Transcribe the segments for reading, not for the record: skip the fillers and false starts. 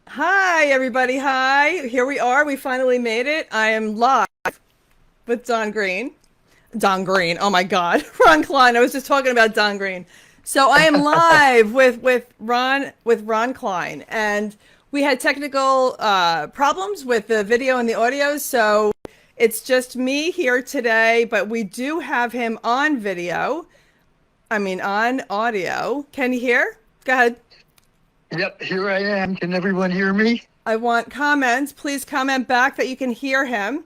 Hi, everybody. Hi. Here we are. We finally made it. I am live with Don Green. Don Green. Oh my God. Ron Klein. I was just talking about Don Green. So I am live with Ron Klein, and we had technical problems with the video and the audio, so it's just me here today. But we do have him on video. I mean, on audio. Can you hear? Go ahead. Yep, here I am. Can everyone hear me? I want comments. Please comment back that you can hear him.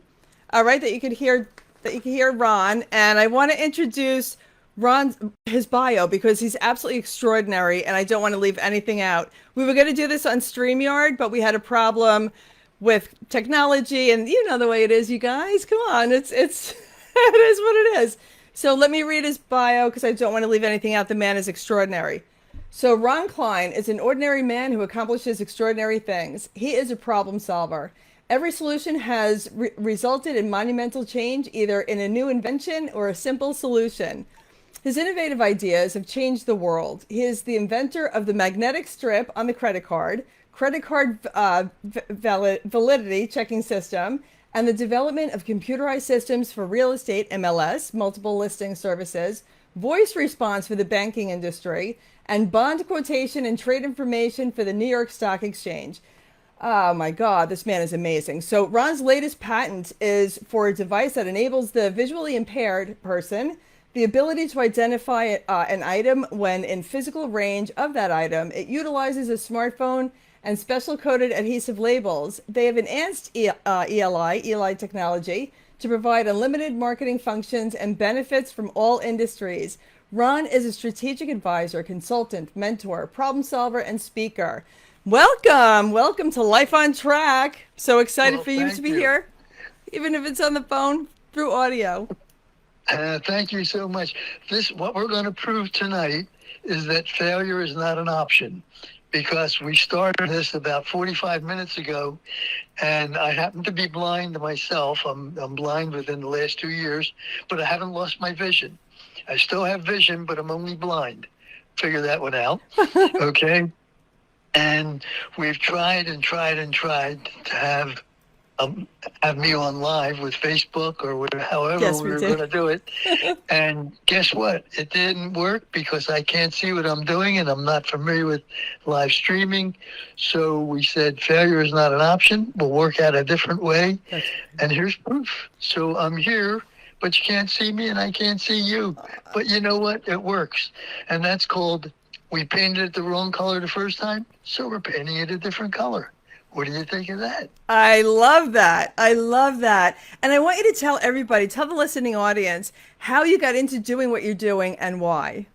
All right, that you can hear Ron. And I want to introduce Ron's his bio because he's absolutely extraordinary, and I don't want to leave anything out. We were going to do this on StreamYard, but we had a problem with technology, and you know the way it is, you guys. Come on, it's it is what it is. So let me read his bio because I don't want to leave anything out. The man is extraordinary. So Ron Klein is an ordinary man who accomplishes extraordinary things. He is a problem solver. Every solution has resulted in monumental change, either in a new invention or a simple solution. His innovative ideas have changed the world. He is the inventor of the magnetic strip on the credit card validity checking system, and the development of computerized systems for real estate MLS, multiple listing services, voice response for the banking industry, and bond quotation and trade information for the New York Stock Exchange. Oh my God, this man is amazing. So, Ron's latest patent is for a device that enables the visually impaired person the ability to identify an item when in physical range of that item. It utilizes a smartphone and special coded adhesive labels. They have enhanced ELI technology to provide unlimited marketing functions and benefits from all industries. Ron is a strategic advisor, consultant, mentor, problem solver, and speaker. Welcome to Life on Track. So excited Well, for you to thank be you. here, even if it's on the phone through audio. Thank you so much. What we're going to prove tonight is that failure is not an option because we started this about 45 minutes ago, and I happen to be blind myself. I'm blind within the last 2 years, but I haven't lost my vision. I still have vision, but I'm only blind. Figure that one out. Okay. And we've tried and tried and tried to um, have me on live with Facebook or whatever, however Yes, we we were going did. to do it. And guess what? It didn't work because I can't see what I'm doing and I'm not familiar with live streaming. So we said failure is not an option. We'll work out a different way. That's And here's proof. So I'm here, but you can't see me and I can't see you. But you know what? It works. And that's called we painted it the wrong color the first time, so we're painting it a different color. What do you think of that? I love that. I love that. And I want you to tell everybody, tell the listening audience how you got into doing what you're doing and why.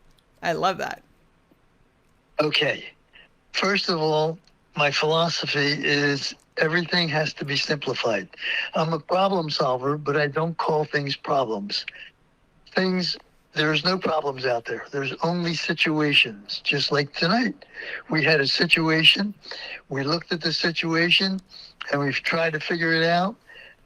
I love that. Okay. First of all, my philosophy is everything has to be simplified. I'm a problem solver, but I don't call things problems. Things, there's no problems out there. There's only situations. Just like tonight, we had a situation. We looked at the situation and we've tried to figure it out,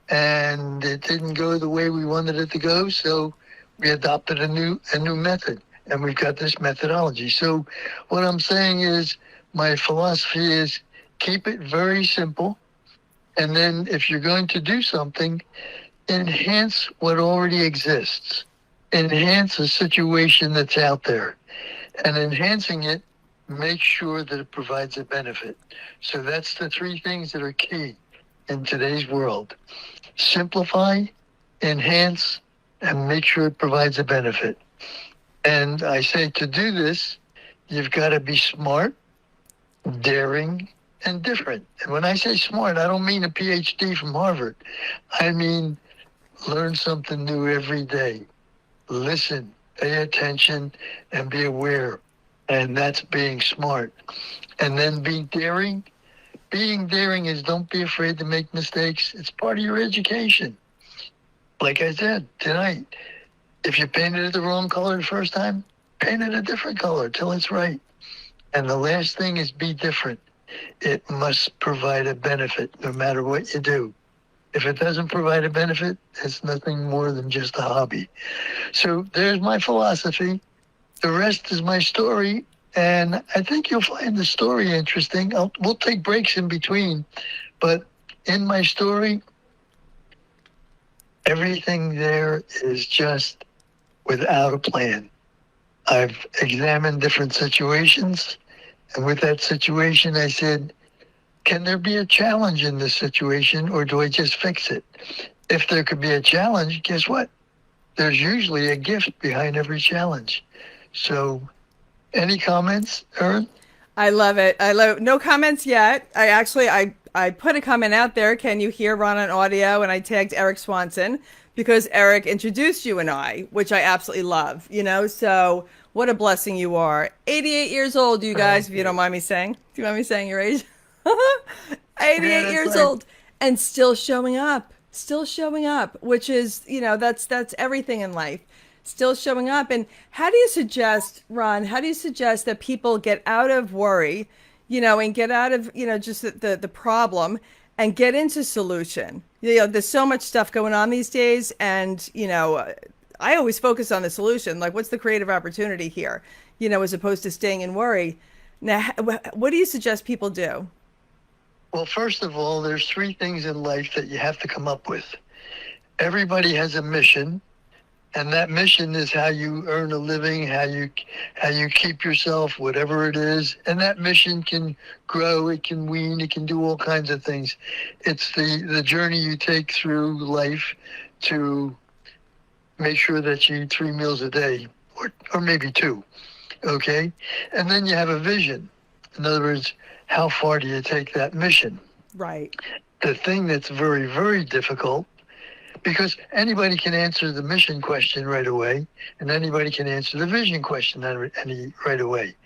and it didn't go the way we wanted it to go. So we adopted a new method, and we've got this methodology. So what I'm saying is my philosophy is keep it very simple. And then if you're going to do something, enhance what already exists. Enhance a situation that's out there. And enhancing it, make sure that it provides a benefit. So that's the three things that are key in today's world. Simplify, enhance, and make sure it provides a benefit. And I say to do this, you've got to be smart, daring, and different. And when I say smart, I don't mean a PhD from Harvard. I mean learn something new every day. Listen, pay attention, and be aware. And that's being smart. And then be daring. Being daring is don't be afraid to make mistakes. It's part of your education. Like I said tonight, if you painted it the wrong color the first time, paint it a different color till it's right. And the last thing is be different. It must provide a benefit no matter what you do. If it doesn't provide a benefit, it's nothing more than just a hobby. So there's my philosophy. The rest is my story, And I think you'll find the story interesting. We'll take breaks in between, but in my story, everything there is just without a plan. I've examined different situations, and with that situation, I said, can there be a challenge in this situation, or do I just fix it? If there could be a challenge, guess what? There's usually a gift behind every challenge. So, any comments, Erin? I love it. I love no comments yet. I put a comment out there. Can you hear Ron on audio? And I tagged Eric Swanson because Eric introduced you and I, which I absolutely love. So what a blessing you are. 88 years old, you guys, if you don't mind me saying. Do you mind me saying your age? Yeah, 88 that's years right. old and still showing up. Still showing up, which is, that's everything in life. Still showing up. And how do you suggest, Ron, how do you suggest that people get out of worry, and get out of, just the problem and get into solution? There's so much stuff going on these days. And, I always focus on the solution. Like, what's the creative opportunity here, as opposed to staying in worry? Now, what do you suggest people do? Well, first of all, there's three things in life that you have to come up with. Everybody has a mission, and that mission is how you earn a living, how you keep yourself, whatever it is. And that mission can grow, it can wean, it can do all kinds of things. It's the journey you take through life to make sure that you eat 3 meals a day, or maybe two. Okay? And then you have a vision. In other words, how far do you take that mission? Right. The thing that's very, very difficult, because anybody can answer the mission question right away, and anybody can answer the vision question right away.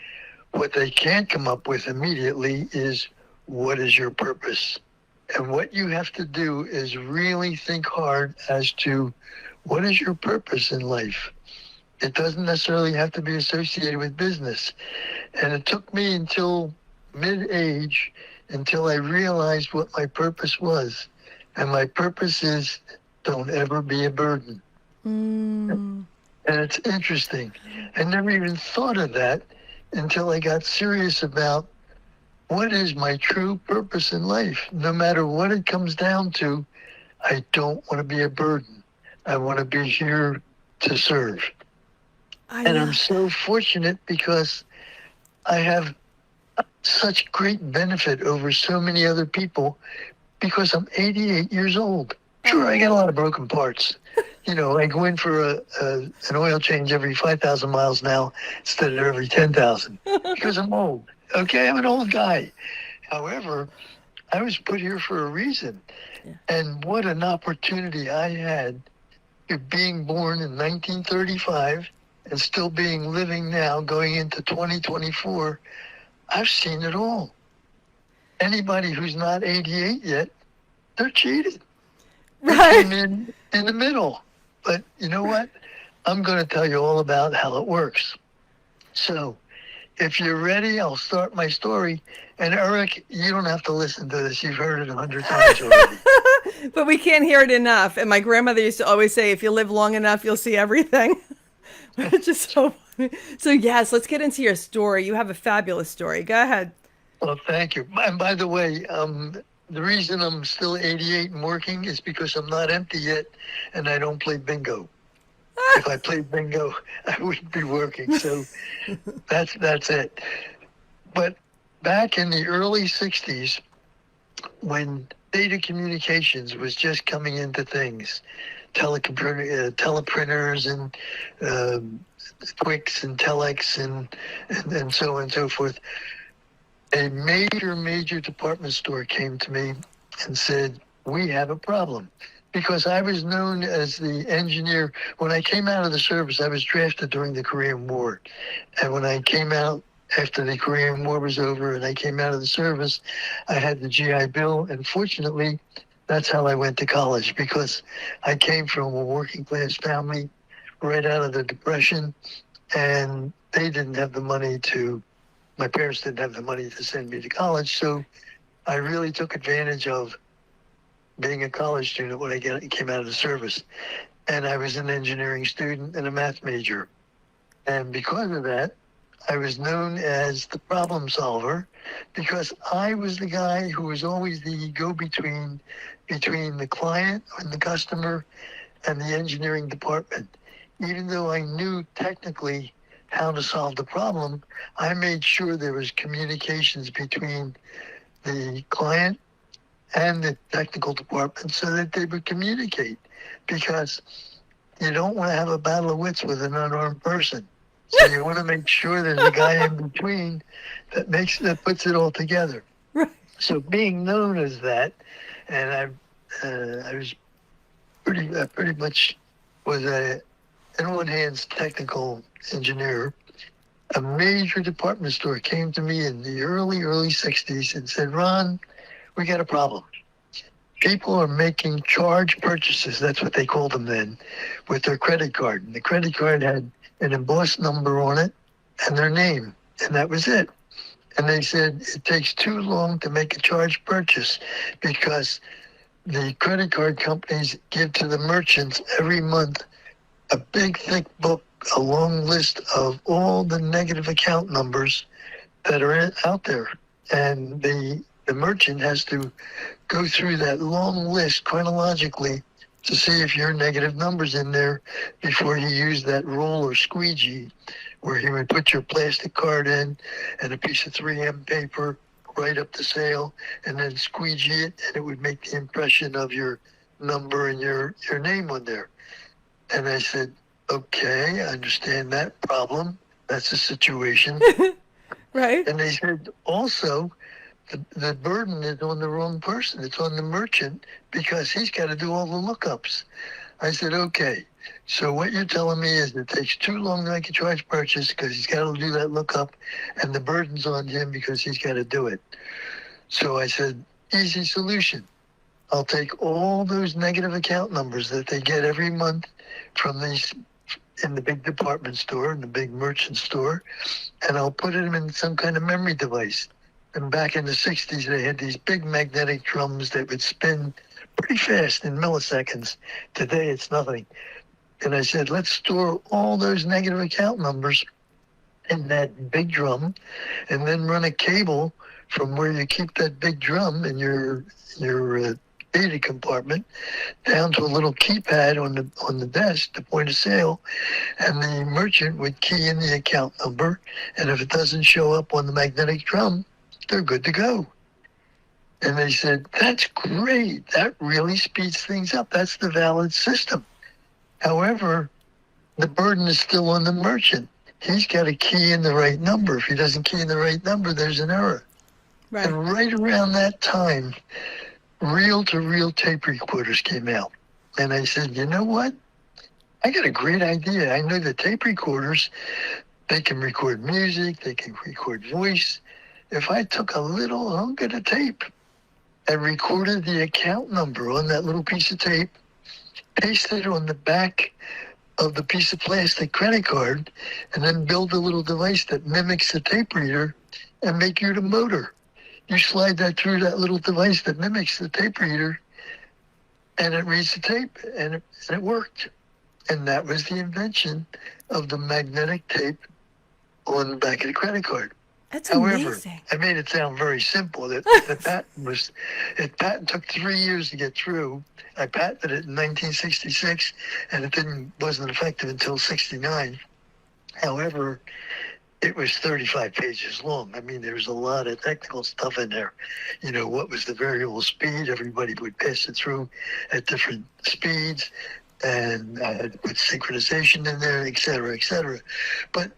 What they can't come up with immediately is, what is your purpose? And what you have to do is really think hard as to what is your purpose in life. It doesn't necessarily have to be associated with business. And it took me until mid-age until I realized what my purpose was. And my purpose is, don't ever be a burden. Mm. And it's interesting. I never even thought of that until I got serious about what is my true purpose in life. No matter what it comes down to, I don't want to be a burden. I want to be here to serve. I And I'm love so fortunate because I have such great benefit over so many other people because I'm 88 years old. Sure, I got a lot of broken parts. I go in for an oil change every 5,000 miles now instead of every 10,000 because I'm old. Okay, I'm an old guy. However, I was put here for a reason. Yeah. And what an opportunity I had of being born in 1935 and still being living now going into 2024. I've seen it all. Anybody who's not 88 yet, they're cheated. They Right. came in the middle. But you know what? I'm going to tell you all about how it works. So if you're ready, I'll start my story. And Eric, you don't have to listen to this. You've heard it 100 times already. But we can't hear it enough. And my grandmother used to always say, if you live long enough, you'll see everything. Which is so funny. So, yes, let's get into your story. You have a fabulous story. Go ahead. Well, thank you. And by the way, the reason I'm still 88 and working is because I'm not empty yet and I don't play bingo. If I played bingo, I wouldn't be working. So that's it. But back in the early 60s, when data communications was just coming into things, teleprinters and Twix and Telex and so on and so forth, a major department store came to me and said, we have a problem. Because I was known as the engineer. When I came out of the service, I was drafted during the Korean War. And when I came out after the Korean War was over and I came out of the service, I had the GI Bill. And fortunately, that's how I went to college, because I came from a working class family right out of the Depression. And they didn't have the money my parents didn't have the money to send me to college. So I really took advantage of being a college student when I came out of the service. And I was an engineering student and a math major. And because of that, I was known as the problem solver because I was the guy who was always the go-between between the client and the customer and the engineering department. Even though I knew technically how to solve the problem, I made sure there was communications between the client and the technical department so that they would communicate, because you don't want to have a battle of wits with an unarmed person. So you want to make sure there's a guy in between that puts it all together. Right. So being known as that, and I was pretty much was an on-hands technical engineer. A major department store came to me in the early 60s and said, Ron, we got a problem. People are making charge purchases, that's what they called them then, with their credit card. And the credit card had an embossed number on it and their name, and that was it. And they said it takes too long to make a charge purchase because the credit card companies give to the merchants every month a big, thick book, a long list of all the negative account numbers that are out there. And the merchant has to go through that long list chronologically to see if your negative number's in there before you use that roll or squeegee, where he would put your plastic card in and a piece of 3M paper, write up the sale, and then squeegee it, and it would make the impression of your number and your name on there. And I said, okay, I understand that problem. That's a situation. Right. And they said, also, the burden is on the wrong person. It's on the merchant because he's got to do all the lookups. I said, okay, so what you're telling me is it takes too long to make a charge purchase because he's got to do that lookup, and the burden's on him because he's got to do it. So I said, easy solution. I'll take all those negative account numbers that they get every month from these in the big department store, in the big merchant store, and I'll put them in some kind of memory device. And back in the 60s, they had these big magnetic drums that would spin pretty fast in milliseconds. Today, it's nothing. And I said, let's store all those negative account numbers in that big drum, and then run a cable from where you keep that big drum in your data compartment down to a little keypad on the desk, the point of sale, and the merchant would key in the account number, and if it doesn't show up on the magnetic drum, they're good to go. And they said, that's great. That really speeds things up. That's the valid system. However, the burden is still on the merchant. He's got to key in the right number. If he doesn't key in the right number, there's an error. Right. And right around that time, reel-to-reel tape recorders came out. And I said, you know what? I got a great idea. I know the tape recorders, they can record music, they can record voice. If I took a little hunk of the tape and recorded the account number on that little piece of tape, pasted it on the back of the piece of plastic credit card, and then build a little device that mimics the tape reader and make you the motor. You slide that through that little device that mimics the tape reader, and it reads the tape, and it worked. And that was the invention of the magnetic tape on the back of the credit card. That's However, amazing. I made it sound very simple. The patent took 3 years to get through. I patented it in 1966, and it wasn't effective until 69. However, it was 35 pages long. I mean, there was a lot of technical stuff in there. You know, what was the variable speed? Everybody would pass it through at different speeds, and I had to put synchronization in there, et cetera, et cetera. But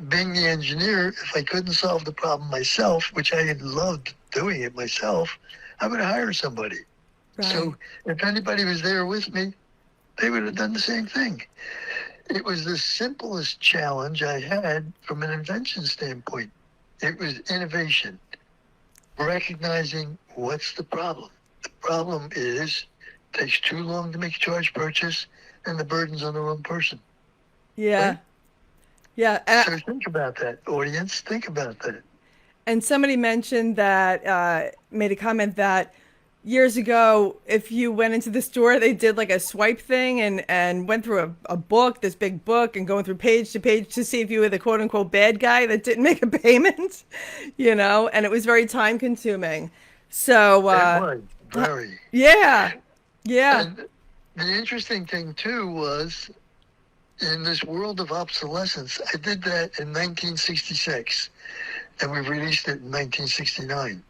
being the engineer, if I couldn't solve the problem myself, which I had loved doing it myself, I would hire somebody. Right. So if anybody was there with me, they would have done the same thing. It was the simplest challenge I had from an invention standpoint. It was innovation, recognizing what's the problem. The problem is it takes too long to make a charge purchase, and the burden's on the wrong person. Yeah. Right? Yeah. So think about that, audience. Think about that. And somebody mentioned that, made a comment that years ago, if you went into the store, they did like a swipe thing and went through a book, this big book, and going through page to page to see if you were the quote unquote bad guy that didn't make a payment, and it was very time consuming. So, It was very. yeah, yeah. And the interesting thing too was in this world of obsolescence, I did that in 1966, and we released it in 1969.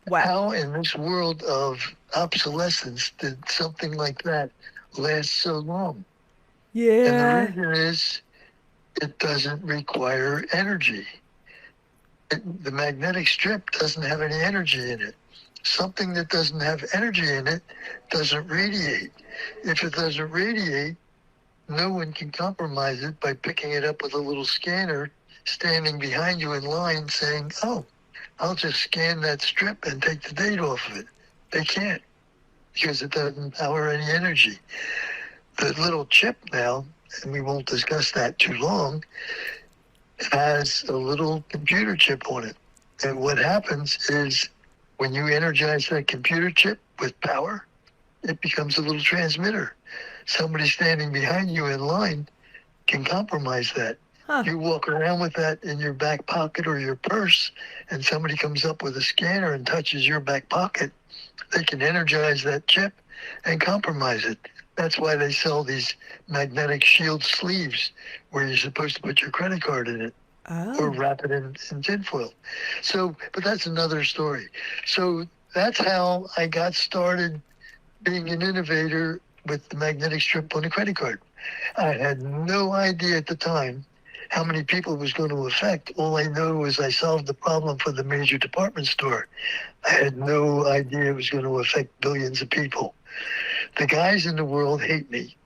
Wow. How in this world of obsolescence did something like that last so long? And the Yeah. reason is it doesn't require energy. The magnetic strip doesn't have any energy in it. Something that doesn't have energy in it doesn't radiate. If it doesn't radiate, no one can compromise it by picking it up with a little scanner standing behind you in line saying, oh, I'll just scan that strip and take the date off of it. They can't because it doesn't power any energy. The little chip now, and we won't discuss that too long, has a little computer chip on it. And what happens is when you energize that computer chip with power, it becomes a little transmitter. Somebody standing behind you in line can compromise that. Huh. You walk around with that in your back pocket or your purse, and somebody comes up with a scanner and touches your back pocket, they can energize that chip and compromise it. That's why they sell these magnetic shield sleeves where you're supposed to put your credit card in it or Oh. wrap it in tinfoil. So, but that's another story. So that's how I got started being an innovator with the magnetic strip on a credit card. I had no idea at the time how many people it was going to affect. All I know was I solved the problem for the major department store. I had no idea it was going to affect billions of people. The guys in the world hate me.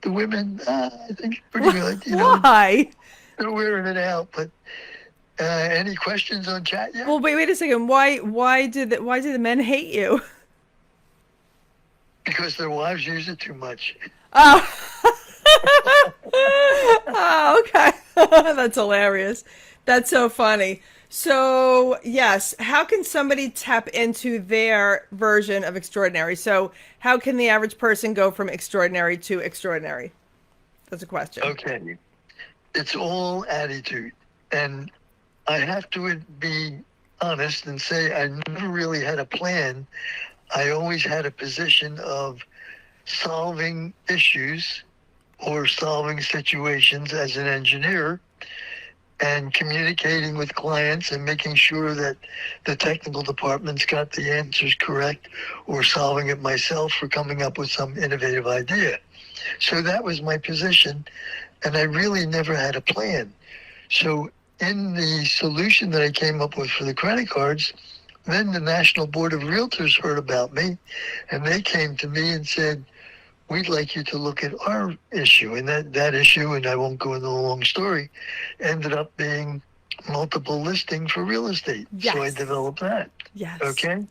The women, I think, pretty good. Why? They're wearing it out. But any questions on chat yet? Well, wait a second. Why did the men hate you? Because their wives use it too much. Oh. Oh, okay. That's hilarious. That's so funny. So, yes, how can somebody tap into their version of extraordinary? So, how can the average person go from extraordinary to extraordinary? That's a question. Okay. It's all attitude. And I have to be honest and say I never really had a plan. I always had a position of solving issues or solving situations as an engineer and communicating with clients and making sure that the technical department's got the answers correct or solving it myself or coming up with some innovative idea. So that was my position, and I really never had a plan. So in the solution that I came up with for the credit cards, then the National Board of Realtors heard about me, and they came to me and said, we'd like you to look at our issue. And that issue, and I won't go into the long story, ended up being multiple listing for real estate. So I Yes. developed that. Yes. Okay.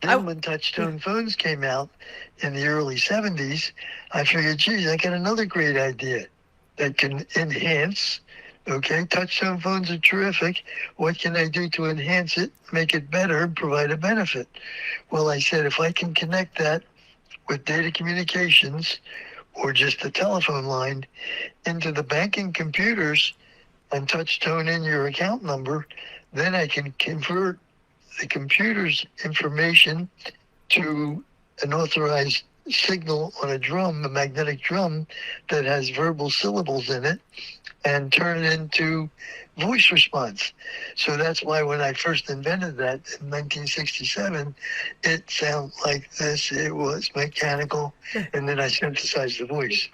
Then when touch-tone phones came out in the early 70s, I figured, geez, I got another great idea that can enhance. Okay, touch-tone phones are terrific. What can I do to enhance it, make it better, and provide a benefit? Well, I said, if I can connect that with data communications or just a telephone line into the banking computers and touch tone in your account number, then I can convert the computer's information to an authorized signal on a drum, a magnetic drum that has verbal syllables in it, and turn it into voice response. So that's why when I first invented that in 1967, it sounded like this. It was mechanical, and then I synthesized the voice.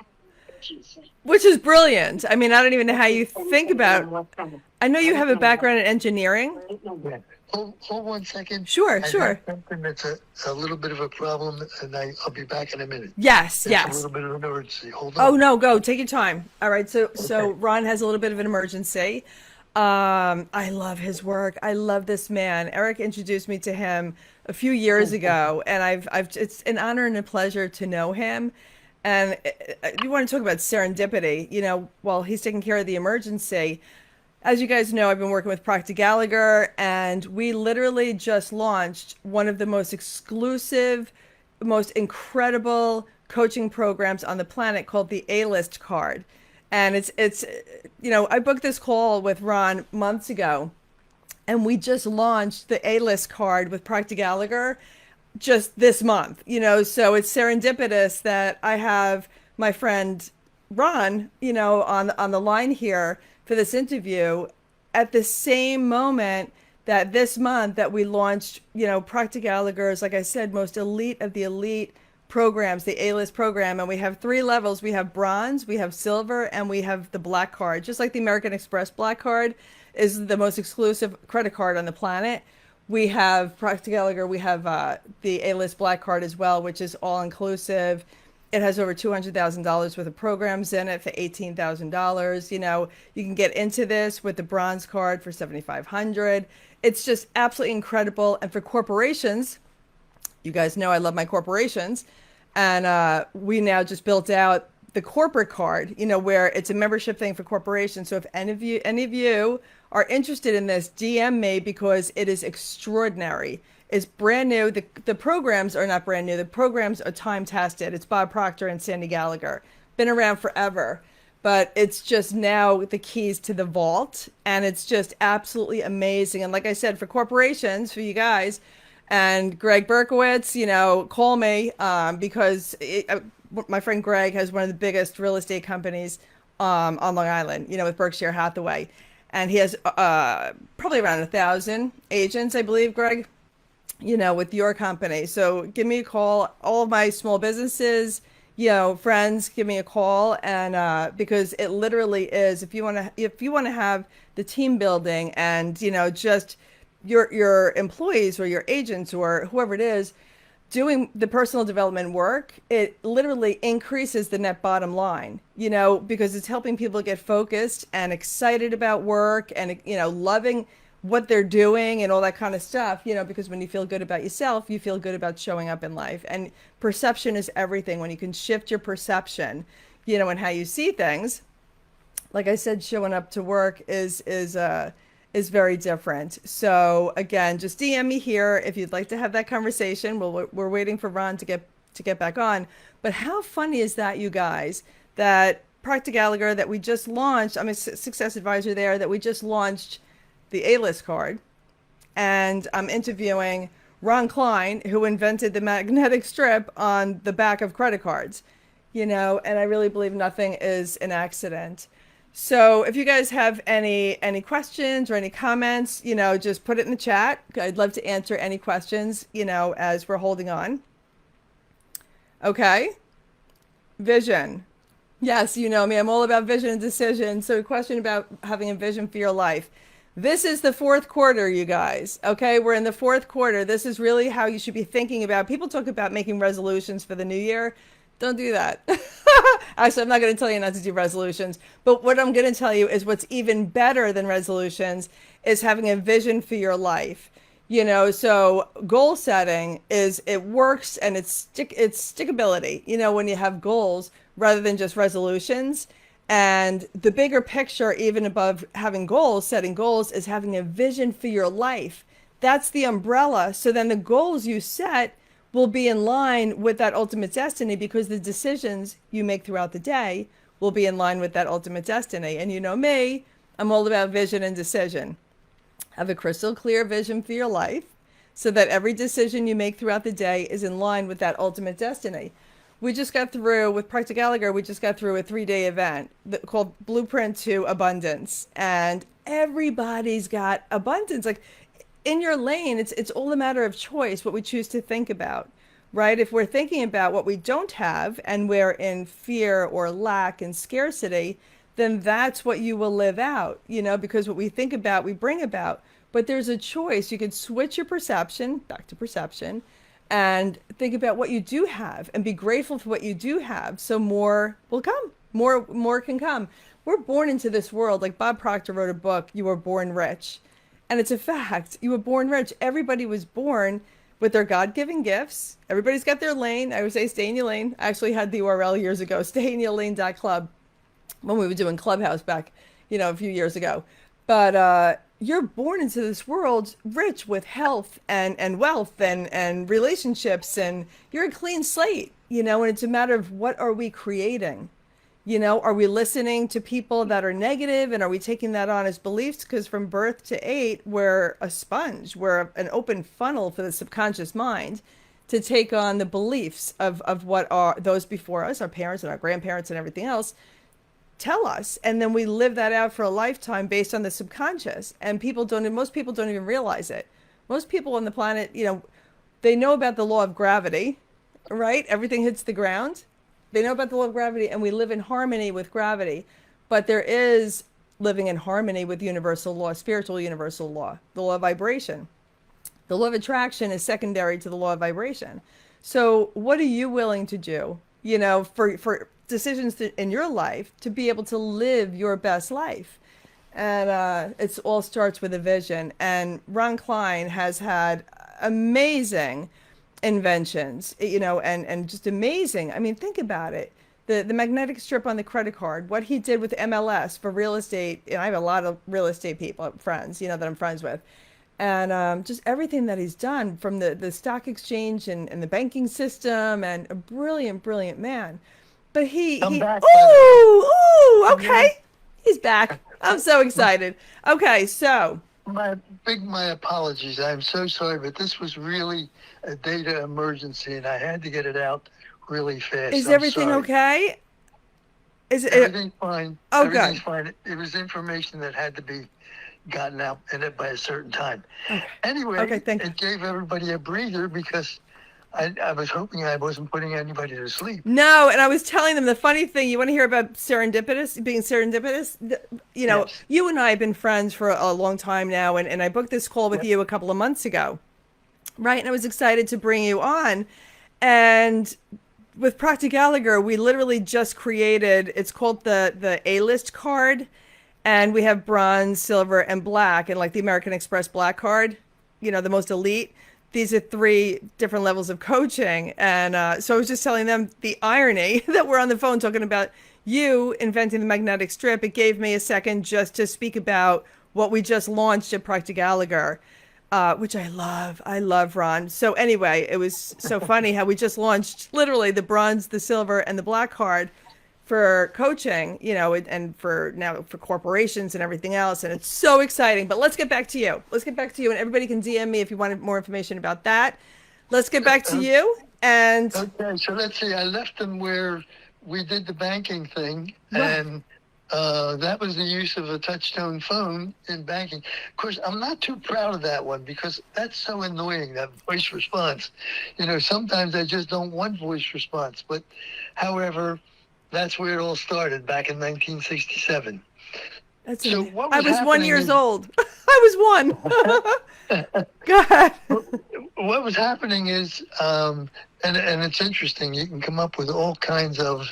Which is brilliant. I mean, I don't even know how you think about. I know you have a background in engineering. Yeah. Hold 1 second. Sure, I sure. have something that's a little bit of a problem, and I'll be back in a minute. Yes, It's a yes. little bit of an emergency. Hold Oh on. no, go. Take your time. All right. So Okay. Ron has a little bit of an emergency. I love his work. I love this man. Eric introduced me to him a few years ago, and it's an honor and a pleasure to know him. And you want to talk about serendipity, while he's taking care of the emergency, as you guys know, I've been working with Proctor Gallagher, and we literally just launched one of the most exclusive, most incredible coaching programs on the planet called the A-List card. And I booked this call with Ron months ago, and we just launched the A-List card with Proctor Gallagher just this month, so it's serendipitous that I have my friend Ron, on the line here for this interview at the same moment that this month that we launched, Proctor Gallagher's, like I said, most elite of the elite programs, the A-List program. And we have three levels. We have bronze, we have silver, and we have the black card. Just like the American Express black card is the most exclusive credit card on the planet. We have Proctor Gallagher, we have the A-List black card as well, which is all inclusive. It has over $200,000 worth of programs in it for $18,000. You can get into this with the bronze card for $7,500. It's just absolutely incredible. And for corporations, you guys know I love my corporations. And we now just built out the corporate card, where it's a membership thing for corporations. So if any of you are interested in this, DM me, because it is extraordinary. It's brand new. The programs are not brand new. The programs are time tested. It's Bob Proctor and Sandy Gallagher. Been around forever, but it's just now the keys to the vault, and it's just absolutely amazing. And like I said, for corporations, for you guys, and Greg Berkowitz, call me, because my friend Greg has one of the biggest real estate companies on Long Island, with Berkshire Hathaway. And he has probably around 1,000 agents, I believe, Greg, with your company. So give me a call. All of my small businesses, friends, give me a call. And because it literally is, if you want to have the team building and, just your employees or your agents or whoever it is doing the personal development work, it literally increases the net bottom line, because it's helping people get focused and excited about work and, loving what they're doing and all that kind of stuff, because when you feel good about yourself, you feel good about showing up in life. And perception is everything. When you can shift your perception, and how you see things, like I said, showing up to work is very different. So again, just DM me here if you'd like to have that conversation. We're waiting for Ron to get back on. But how funny is that, you guys, that Proctor Gallagher, that we just launched, I'm a success advisor there, that we just launched the A-List card, and I'm interviewing Ron Klein, who invented the magnetic strip on the back of credit cards, and I really believe nothing is an accident. So if you guys have any questions or any comments, just put it in the chat. I'd love to answer any questions, as we're holding on. Okay. Vision. Yes, you know me. I'm all about vision and decision. So a question about having a vision for your life. This is the fourth quarter, you guys. Okay, we're in the fourth quarter. This is really how you should be thinking about. People talk about making resolutions for the new year. Don't do that. Actually, I'm not going to tell you not to do resolutions. But what I'm going to tell you is what's even better than resolutions is having a vision for your life. So goal setting it works, and it's stickability, when you have goals rather than just resolutions. And the bigger picture, even above having goals, setting goals, is having a vision for your life. That's the umbrella. So then the goals you set will be in line with that ultimate destiny, because the decisions you make throughout the day will be in line with that ultimate destiny. And you know me, I'm all about vision and decision. Have a crystal clear vision for your life so that every decision you make throughout the day is in line with that ultimate destiny. We just got through with Proctor Gallagher. We just got through a 3-day event called Blueprint to Abundance, and everybody's got abundance. Like in your lane, it's all a matter of choice, what we choose to think about, right? If we're thinking about what we don't have and we're in fear or lack and scarcity, then that's what you will live out, because what we think about, we bring about. But there's a choice. You could switch your perception back to perception and think about what you do have and be grateful for what you do have. So more will come. More can come. We're born into this world. Like Bob Proctor wrote a book, You Were Born Rich. And it's a fact. You were born rich. Everybody was born with their God-given gifts. Everybody's got their lane. I would say stay in your lane. I actually had the URL years ago, stayinyourlane.club, when we were doing Clubhouse back, a few years ago. But you're born into this world rich with health and wealth and relationships, and you're a clean slate, and it's a matter of what are we creating? Are we listening to people that are negative and are we taking that on as beliefs? Because from birth to eight, we're a sponge, we're an open funnel for the subconscious mind to take on the beliefs of what are those before us, our parents and our grandparents and everything else, tell us, and then we live that out for a lifetime based on the subconscious. And most people don't even realize it. Most people on the planet, they know about the law of gravity, right? Everything hits the ground. They know about the law of gravity, and we live in harmony with gravity. But there is living in harmony with universal law, spiritual universal law, the law of vibration. The law of attraction is secondary to the law of vibration. So what are you willing to do, for decisions in your life to be able to live your best life? And it all starts with a vision. And Ron Klein has had amazing inventions, and just amazing. I mean, think about it. The magnetic strip on the credit card, what he did with MLS for real estate. And I have a lot of real estate people, friends, that I'm friends with. And just everything that he's done from the stock exchange and the banking system, and a brilliant, brilliant man. But I'm back, by the way. ooh, Can you hear me? okay. He's back. I'm so excited. Okay, so My apologies. I'm so sorry, but this was really a data emergency, and I had to get it out really fast. is I'm everything sorry. okay? Is it? Everything's fine. Oh, Everything's good. fine. It was information that had to be gotten out in it by a certain time. Okay. Anyway, Okay, thank you. it gave everybody a breather because I was hoping I wasn't putting anybody to sleep. No, and I was telling them the funny thing. You want to hear about serendipitous, being serendipitous? Yes. You and I have been friends for a long time now, and I booked this call with Yep. you a couple of months ago, right? And I was excited to bring you on. And with Proctor Gallagher, we literally just created, it's called the A-list card. And we have bronze, silver, and black, and like the American Express black card, the most elite. These are three different levels of coaching. And so I was just telling them the irony that we're on the phone talking about you inventing the magnetic strip. It gave me a second just to speak about what we just launched at Proctor Gallagher, which I love. I love Ron. So anyway, it was so funny how we just launched literally the bronze, the silver, and the black card for coaching, and for now for corporations and everything else. And it's so exciting. But let's get back to you. And everybody can DM me if you wanted more information about that. Let's get back to you. And Okay, so let's see. I left them where we did the banking thing, right. and that was the use of a touchtone phone in banking. Of course, I'm not too proud of that one because that's so annoying, that voice response. Sometimes I just don't want voice response. But however, that's where it all started back in 1967. That's So amazing. what I was was 1 year happening old. I was one. Go ahead. what was happening is, and it's interesting, you can come up with all kinds of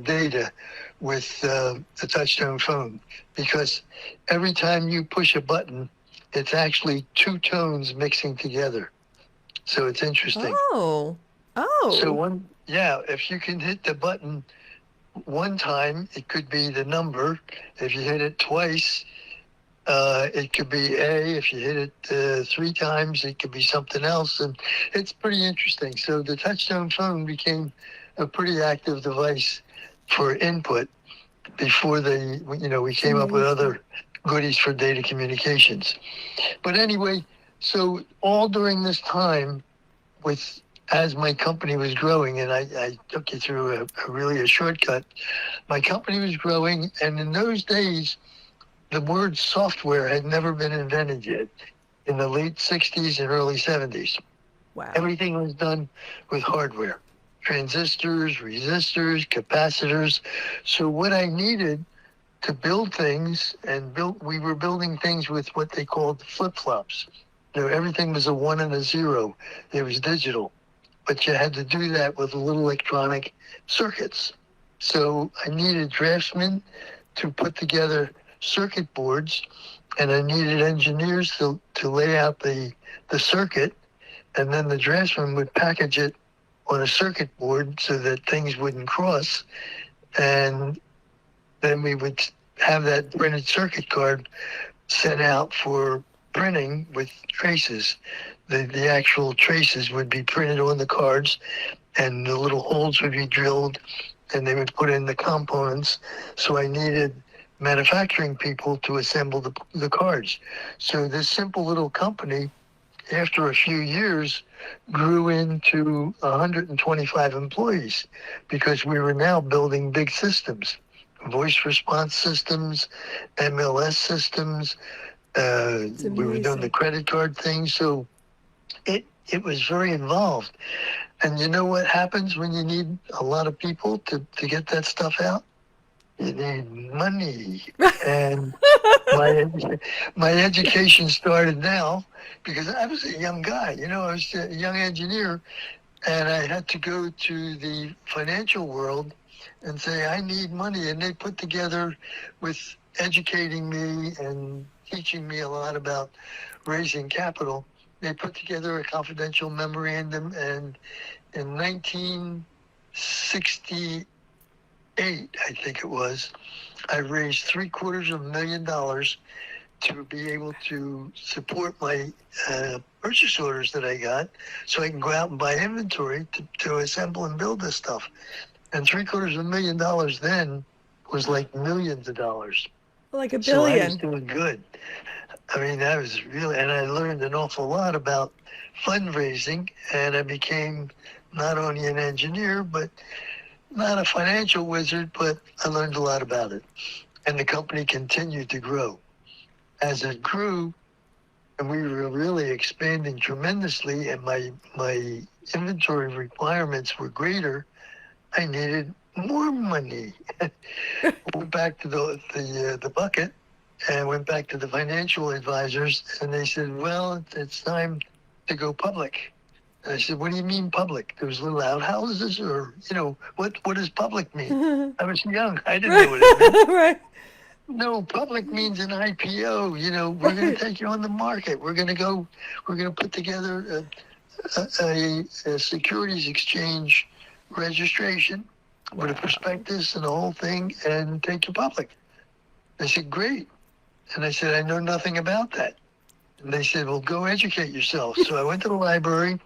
data with the touchtone phone because every time you push a button, it's actually two tones mixing together. So it's interesting. Oh. So if you can hit the button one time, it could be the number. If you hit it twice, it could be A. If you hit it three times, it could be something else. And it's pretty interesting. So the touchtone phone became a pretty active device for input before we came up with other goodies for data communications. But anyway, so all during this time as my company was growing, and I took you through a shortcut, my company was growing, and in those days, the word software had never been invented yet in the late 60s and early 70s. Wow. Everything was done with hardware, transistors, resistors, capacitors. So what I needed to build things, we were building things with what they called flip-flops. Everything was a 1 and a 0. It was digital. But you had to do that with little electronic circuits. So I needed draftsmen to put together circuit boards, and I needed engineers to lay out the circuit, and then the draftsman would package it on a circuit board so that things wouldn't cross, and then we would have that printed circuit card sent out for printing with traces. The actual traces would be printed on the cards, and the little holes would be drilled, and they would put in the components. So I needed manufacturing people to assemble the cards. So this simple little company, after a few years, grew into 125 employees because we were now building big systems, voice response systems, MLS systems. It's We were doing the amazing. credit card thing. So it was very involved. And you know what happens when you need a lot of people to get that stuff out? You need money. And my my education started now because I was a young guy. I was a young engineer, and I had to go to the financial world and say I need money, and they put together, with educating me and teaching me a lot about raising capital, they put together a confidential memorandum, and in 1968, I think it was, I raised $750,000 to be able to support my purchase orders that I got, so I can go out and buy inventory to assemble and build this stuff. And $750,000 then was like millions of dollars. Like a So I was billion. doing good. I mean, that was really, and I learned an awful lot about fundraising, and I became not only an engineer, but not a financial wizard, but I learned a lot about it. And the company continued to grow. As it grew, and we were really expanding tremendously, and my inventory requirements were greater, I needed more money. Went back to the bucket, and went back to the financial advisors, and they said, "Well, it's time to go public." And I said, "What do you mean public? There's little outhouses, or what does public mean?" I was young; I didn't know what it meant. Right. No, public means an IPO. We're going to Right. take you on the market. We're going to put together a securities exchange registration with a prospectus and the whole thing, and take you public. I said, "Great." And I said, "I know nothing about that." And they said, "Well, go educate yourself." So I went to the library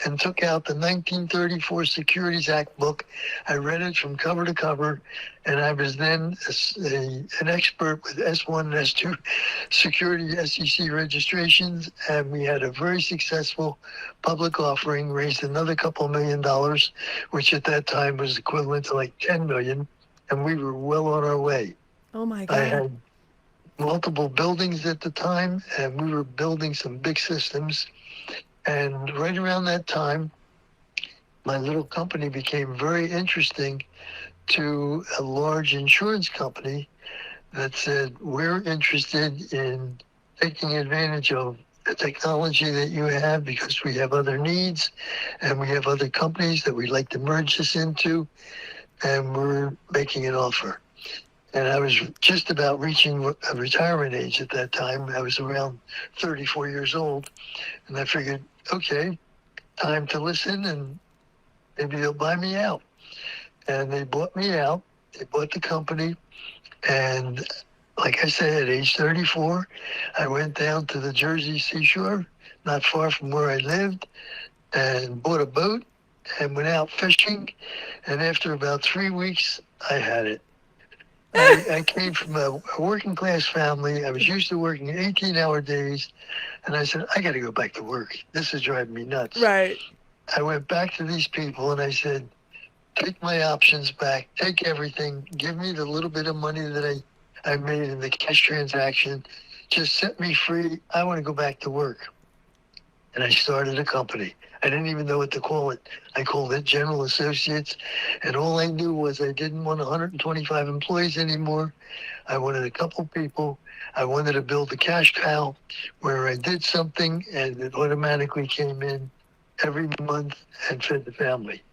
and took out the 1934 Securities Act book. I read it from cover to cover, and I was then an expert with S1 and S2 security SEC registrations, and we had a very successful public offering, raised another couple $1 million, which at that time was equivalent to like 10 million, and we were well on our way. Oh my I God. had multiple buildings at the time, and we were building some big systems. And right around that time, my little company became very interesting to a large insurance company that said, "We're interested in taking advantage of the technology that you have because we have other needs, and we have other companies that we'd like to merge this into, and we're making an offer." And I was just about reaching a retirement age at that time. I was around 34 years old. And I figured, okay, time to listen, and maybe they'll buy me out. And they bought me out. They bought the company. And like I said, at age 34, I went down to the Jersey seashore, not far from where I lived, and bought a boat and went out fishing. And after about 3 weeks, I had it. I came from a working class family. I was used to working 18-hour days. And I said, I got to go back to work. This is driving me nuts. Right. I went back to these people and I said, take my options back, take everything, give me the little bit of money that I made in the cash transaction. Just set me free. I want to go back to work. And I started a company. I didn't even know what to call it. I called it General Associates. And all I knew was I didn't want 125 employees anymore. I wanted a couple people. I wanted to build a cash cow where I did something and it automatically came in every month and fed the family.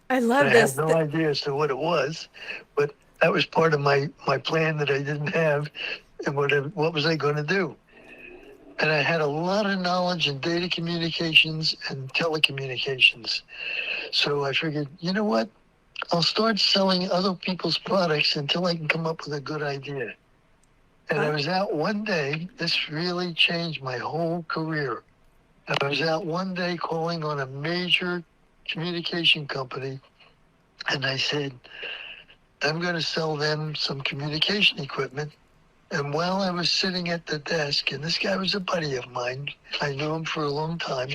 I And love I this. had no idea as to what it was, but that was part of my plan that I didn't have. And what was I going to do? And I had a lot of knowledge in data communications and telecommunications. So I figured, you know what? I'll start selling other people's products until I can come up with a good idea. And I was out one day. This really changed my whole career. I was out one day calling on a major communication company, and I said, I'm going to sell them some communication equipment. And while I was sitting at the desk, and this guy was a buddy of mine, I knew him for a long time,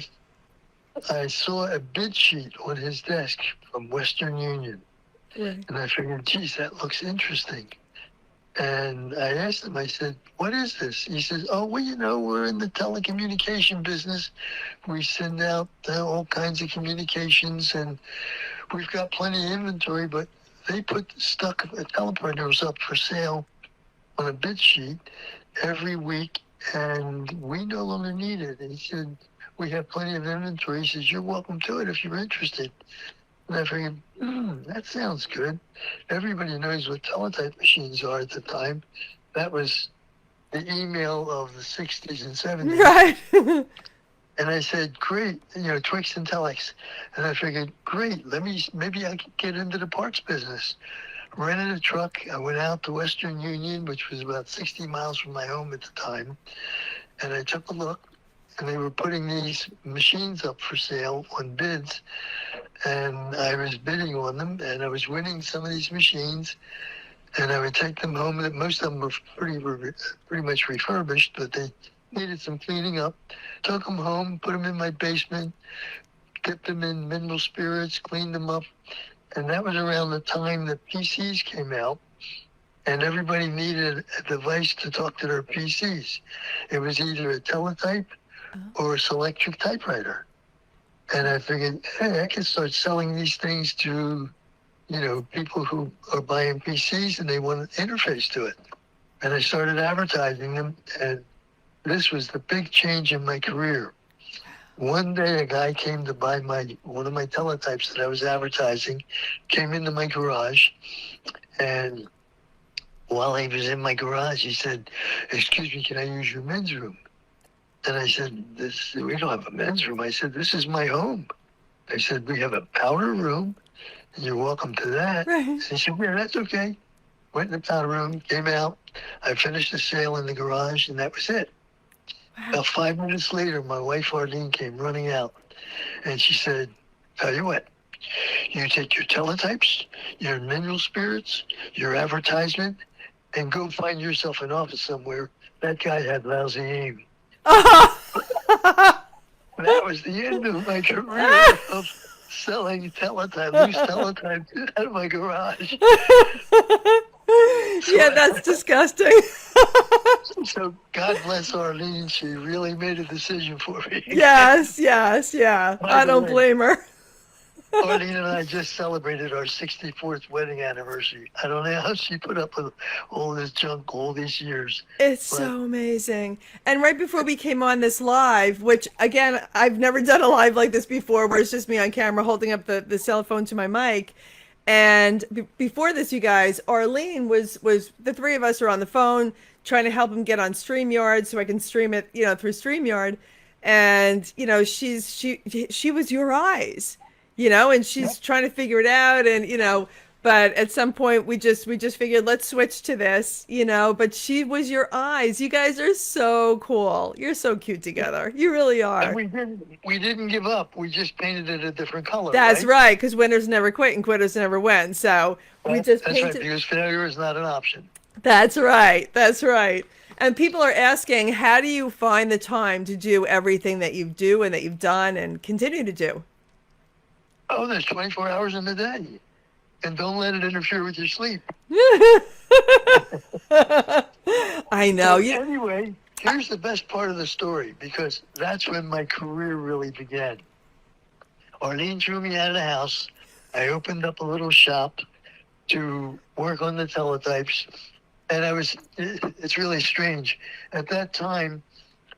I saw a bid sheet on his desk from Western Union. Right. And I figured, geez, that looks interesting. And I asked him, I said, what is this? He says, oh, well, we're in the telecommunication business. We send out all kinds of communications, and we've got plenty of inventory, but they put stuck teleprinters up for sale on a bid sheet every week, and we no longer need it. And he said, we have plenty of inventory. He says, you're welcome to it if you're interested. And I figured, that sounds good. Everybody knows what teletype machines are at the time. That was the email of the 60s and 70s. Right. And I said, great, Twix and Telex. And I figured, great, maybe I could get into the parts business. Rented a truck. I went out to Western Union, which was about 60 miles from my home at the time. And I took a look, and they were putting these machines up for sale on bids. And I was bidding on them, and I was winning some of these machines. And I would take them home. Most of them were pretty much refurbished, but they needed some cleaning up. Took them home, put them in my basement, dipped them in mineral spirits, cleaned them up. And that was around the time that PCs came out, and everybody needed a device to talk to their PCs. It was either a teletype or a Selectric typewriter. And I figured, hey, I could start selling these things to, people who are buying PCs and they want an interface to it. And I started advertising them, and this was the big change in my career. One day, a guy came to buy one of my teletypes that I was advertising, came into my garage, and while he was in my garage, he said, excuse me, can I use your men's room? And I said, we don't have a men's room. I said, this is my home. I said, we have a powder room, and you're welcome to that. Right. And he said, yeah, that's okay. Went in the powder room, came out. I finished the sale in the garage, and that was it. Wow. About 5 minutes later, my wife, Arlene, came running out, and she said, tell you what, you take your teletypes, your mineral spirits, your advertisement, and go find yourself an office somewhere. That guy had lousy aim. That was the end of my career of selling loose teletypes out of my garage. Yeah, that's disgusting. So God bless Arlene. She really made a decision for me. Yes, yeah. I don't blame her. Arlene and I just celebrated our 64th wedding anniversary. I don't know how she put up with all this junk all these years. It's so amazing. And right before we came on this live, which again, I've never done a live like this before, where it's just me on camera holding up the cell phone to my mic. And before this, you guys, Arlene was the three of us are on the phone trying to help him get on StreamYard so I can stream it, through StreamYard. And, she was your eyes, and she's trying to figure it out. And, but at some point we just figured, let's switch to this, but she was your eyes. You guys are so cool. You're so cute together. You really are. And we didn't give up. We just painted it a different color. That's right. Because winners never quit and quitters never win. So we just painted. That's right, because failure is not an option. That's right. And people are asking, how do you find the time to do everything that you do and that you've done and continue to do? Oh, there's 24 hours in the day. And don't let it interfere with your sleep. I know. So anyway, here's the best part of the story, because that's when my career really began. Arlene threw me out of the house. I opened up a little shop to work on the teletypes. And it's really strange. At that time,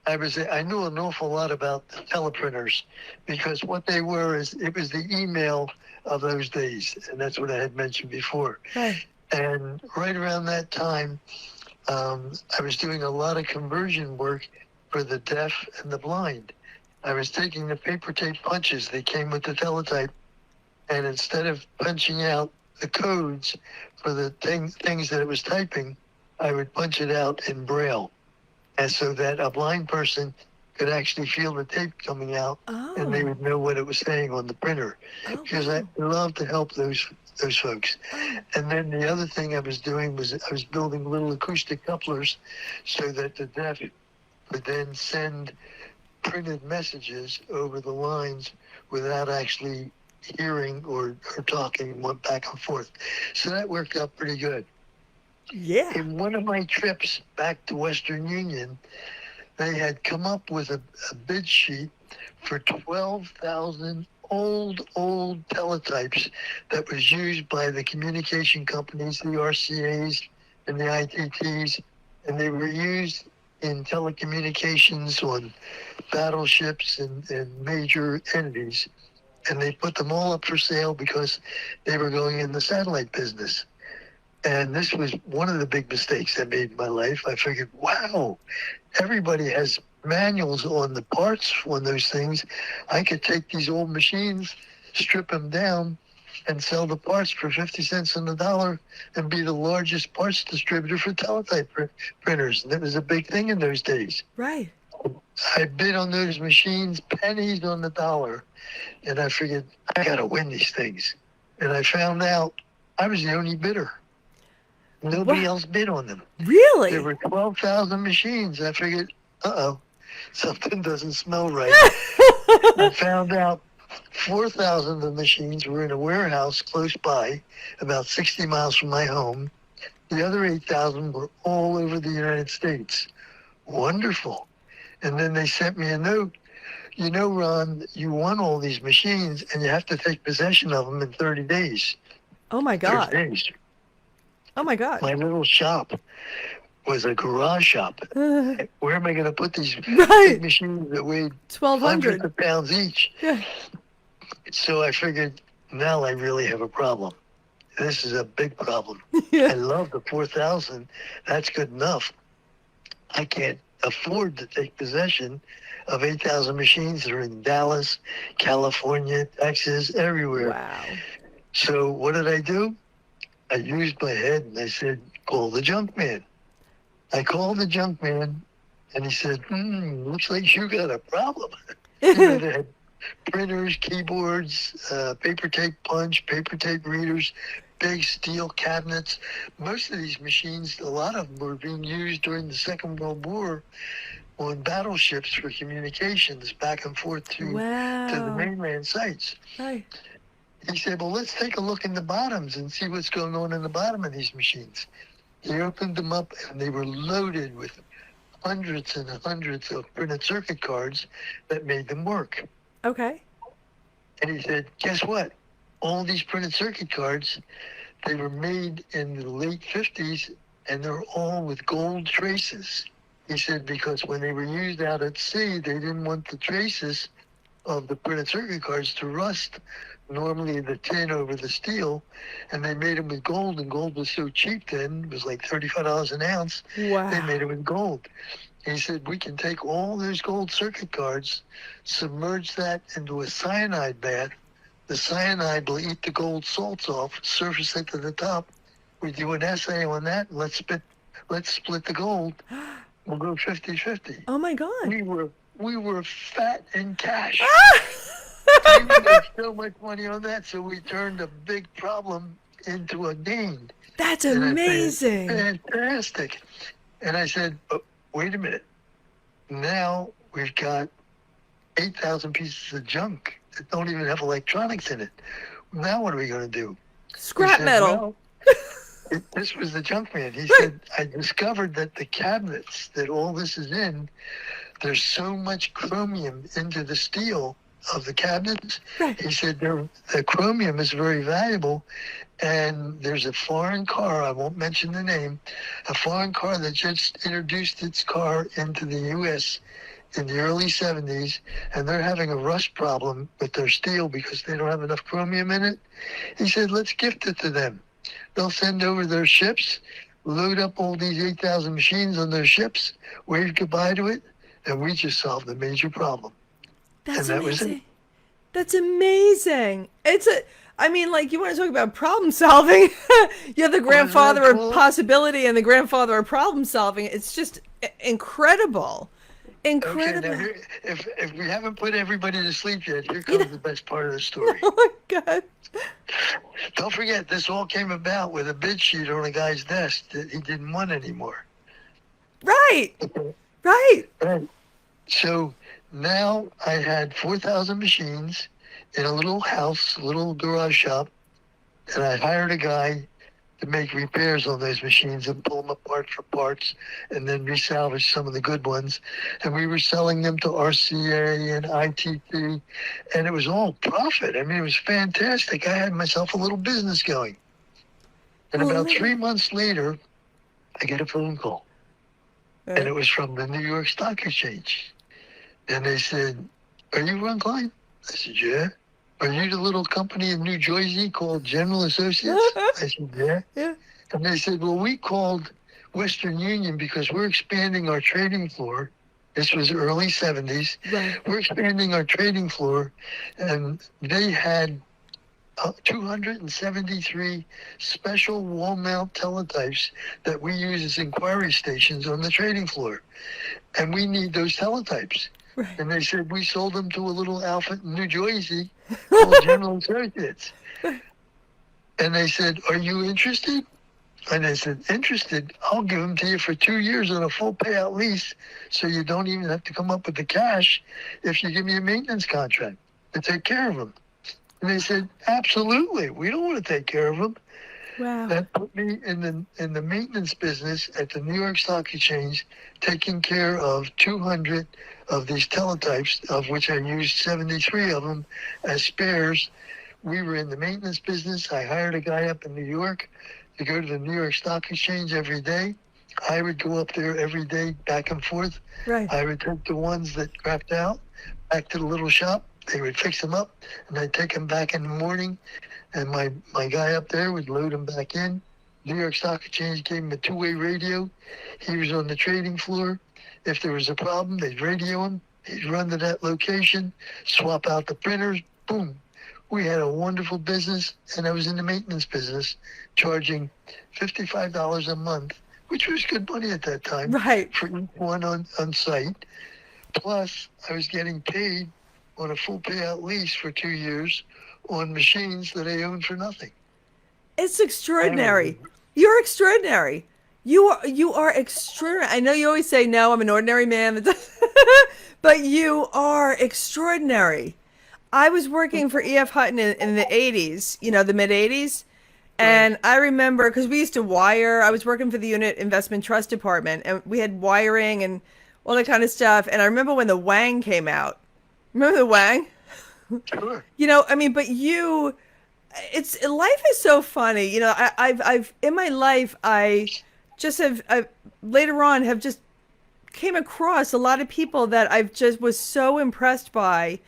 I knew an awful lot about the teleprinters, because what they were it was the email of those days. And that's what I had mentioned before. Right. And right around that time, I was doing a lot of conversion work for the deaf and the blind. I was taking the paper tape punches that came with the teletype, and instead of punching out the codes for the things that it was typing, I would punch it out in Braille, and so that a blind person could actually feel the tape coming out, and they Oh. would know what it was saying on the printer. Oh, Because I wow. love to help those folks. Oh. And then the other thing I was doing was I was building little acoustic couplers so that the deaf would then send printed messages over the lines without actually hearing or talking one back and forth. So that worked out pretty good. Yeah. In one of my trips back to Western Union, they had come up with a bid sheet for 12,000 old teletypes that was used by the communication companies, the RCAs and the ITTs, and they were used in telecommunications on battleships and major entities. And they put them all up for sale because they were going in the satellite business. And this was one of the big mistakes I made in my life. I figured, wow, everybody has manuals on the parts on those things. I could take these old machines, strip them down, and sell the parts for 50 cents on the dollar and be the largest parts distributor for teletype printers. And it was a big thing in those days. Right. I bid on those machines, pennies on the dollar, and I figured, I got to win these things. And I found out I was the only bidder. Nobody Wow. else bid on them. There Really? were 12,000 machines. I figured, something doesn't smell right. I found out 4,000 of the machines were in a warehouse close by, about 60 miles from my home. The other 8,000 were all over the United States. Wonderful. And then they sent me a note. You know, Ron, you won all these machines and you have to take possession of them in 30 days. Oh my 30 God. days. Oh my God. My little shop was a garage shop. Where am I going to put these Right. big machines that weighed 1,200. hundreds of pounds each? Yeah. So I figured, now I really have a problem. This is a big problem. I Yeah. love the 4,000. That's good enough. I can't afford to take possession of 8,000 machines that are in Dallas, California, Texas, everywhere. Wow. So what did I do? I used my head and I said, call the junk man. I called the junk man and he said, looks like you got a problem. You know, they had printers, keyboards, paper tape punch, paper tape readers, big steel cabinets. Most of these machines, a lot of them were being used during the Second World War on battleships for communications back and forth to the Wow. mainland sites. Right. He said, well, let's take a look in the bottoms and see what's going on in the bottom of these machines. He opened them up and they were loaded with hundreds and hundreds of printed circuit cards that made them work. Okay. And he said, guess what? All these printed circuit cards, they were made in the late 50s and they're all with gold traces. He said, because when they were used out at sea, they didn't want the traces of the printed circuit cards to rust, normally the tin over the steel, and they made them with gold, and gold was so cheap then, it was like $35 an ounce. Wow. They made it with gold. He said, we can take all those gold circuit cards, submerge that into a cyanide bath. The cyanide will eat the gold salts off, surface it to the top. We do an assay on that, and let's split the gold. We'll go 50-50. Oh my God. We were fat in cash. Ah! We made so much money on that, so we turned a big problem into a gain. That's And I said, amazing. fantastic. And I said, oh, wait a minute. Now we've got 8,000 pieces of junk that don't even have electronics in it. Now what are we going to do? Scrap He said, metal. well, this was the junk man. He Right. said, I discovered that the cabinets that all this is in, there's so much chromium into the steel of the cabinets. Right. He said the chromium is very valuable, and there's a foreign car, I won't mention the name, a foreign car that just introduced its car into the U.S. in the early 70s, and they're having a rust problem with their steel because they don't have enough chromium in it. He said, let's gift it to them. They'll send over their ships, load up all these 8,000 machines on their ships, wave goodbye to it, and we just solved a major problem. That's And that was it. amazing. That's amazing. It's a I mean, like, you want to talk about problem solving? You're the What is that grandfather of called? possibility and the grandfather of problem solving. It's just incredible. Okay, now Incredible. here, if we haven't put everybody to sleep yet, here You know, comes the best part of the story. oh my God. Don't forget, this all came about with a bid sheet on a guy's desk that he didn't want anymore. Right. Okay. Right. Right. So now I had 4,000 machines in a little house, a little garage shop, and I hired a guy to make repairs on those machines and pull them apart for parts and then resalvage some of the good ones. And we were selling them to RCA and ITT, and it was all profit. I mean, it was fantastic. I had myself a little business going. And Well, about look 3 months later, I get a phone call, and it was from the New York Stock Exchange. And they said, "Are you Ron Klein?" I said, "Yeah." "Are you the little company in New Jersey called General Associates?" I said, "Yeah." yeah. And they said, "Well, we called Western Union because we're expanding our trading floor." This was early 70s. Right. "We're expanding our trading floor." And they had 273 special wall mount teletypes that we use as inquiry stations on the trading floor. And we need those teletypes. Right. And they said, we sold them to a little outfit in New Jersey called General Associates. And they said, "Are you interested?" And I said, "Interested? I'll give them to you for 2 years on a full payout lease, so you don't even have to come up with the cash if you give me a maintenance contract to take care of them." And they said, "Absolutely. We don't want to take care of them." Wow. That put me in the maintenance business at the New York Stock Exchange, taking care of 200 of these teletypes, of which I used 73 of them as spares. We were in the maintenance business. I hired a guy up in New York to go to the New York Stock Exchange every day. I would go up there every day, back and forth. Right. I would take the ones that crapped out back to the little shop. They would fix them up, and I'd take them back in the morning. And my guy up there would load them back in. New York Stock Exchange gave him a two-way radio. He was on the trading floor. If there was a problem, they'd radio him. He'd run to that location, swap out the printers, boom. We had a wonderful business, and I was in the maintenance business, charging $55 a month, which was good money at that time, Right. for each one on site. Plus, I was getting paid on a full payout lease for 2 years on machines that I owned for nothing. It's extraordinary. You're extraordinary. You are extraordinary. I know you always say no, I'm an ordinary man, but you are extraordinary. I was working for E.F. Hutton in the 80s, the mid 80s. Right. And I remember because we used to wire, I was working for the unit investment trust department and we had wiring and all that kind of stuff. And I remember when the Wang came out. Remember the Wang? Sure. I mean, but it's life is so funny. I've in my life, I later on have just came across a lot of people that I've just was so impressed by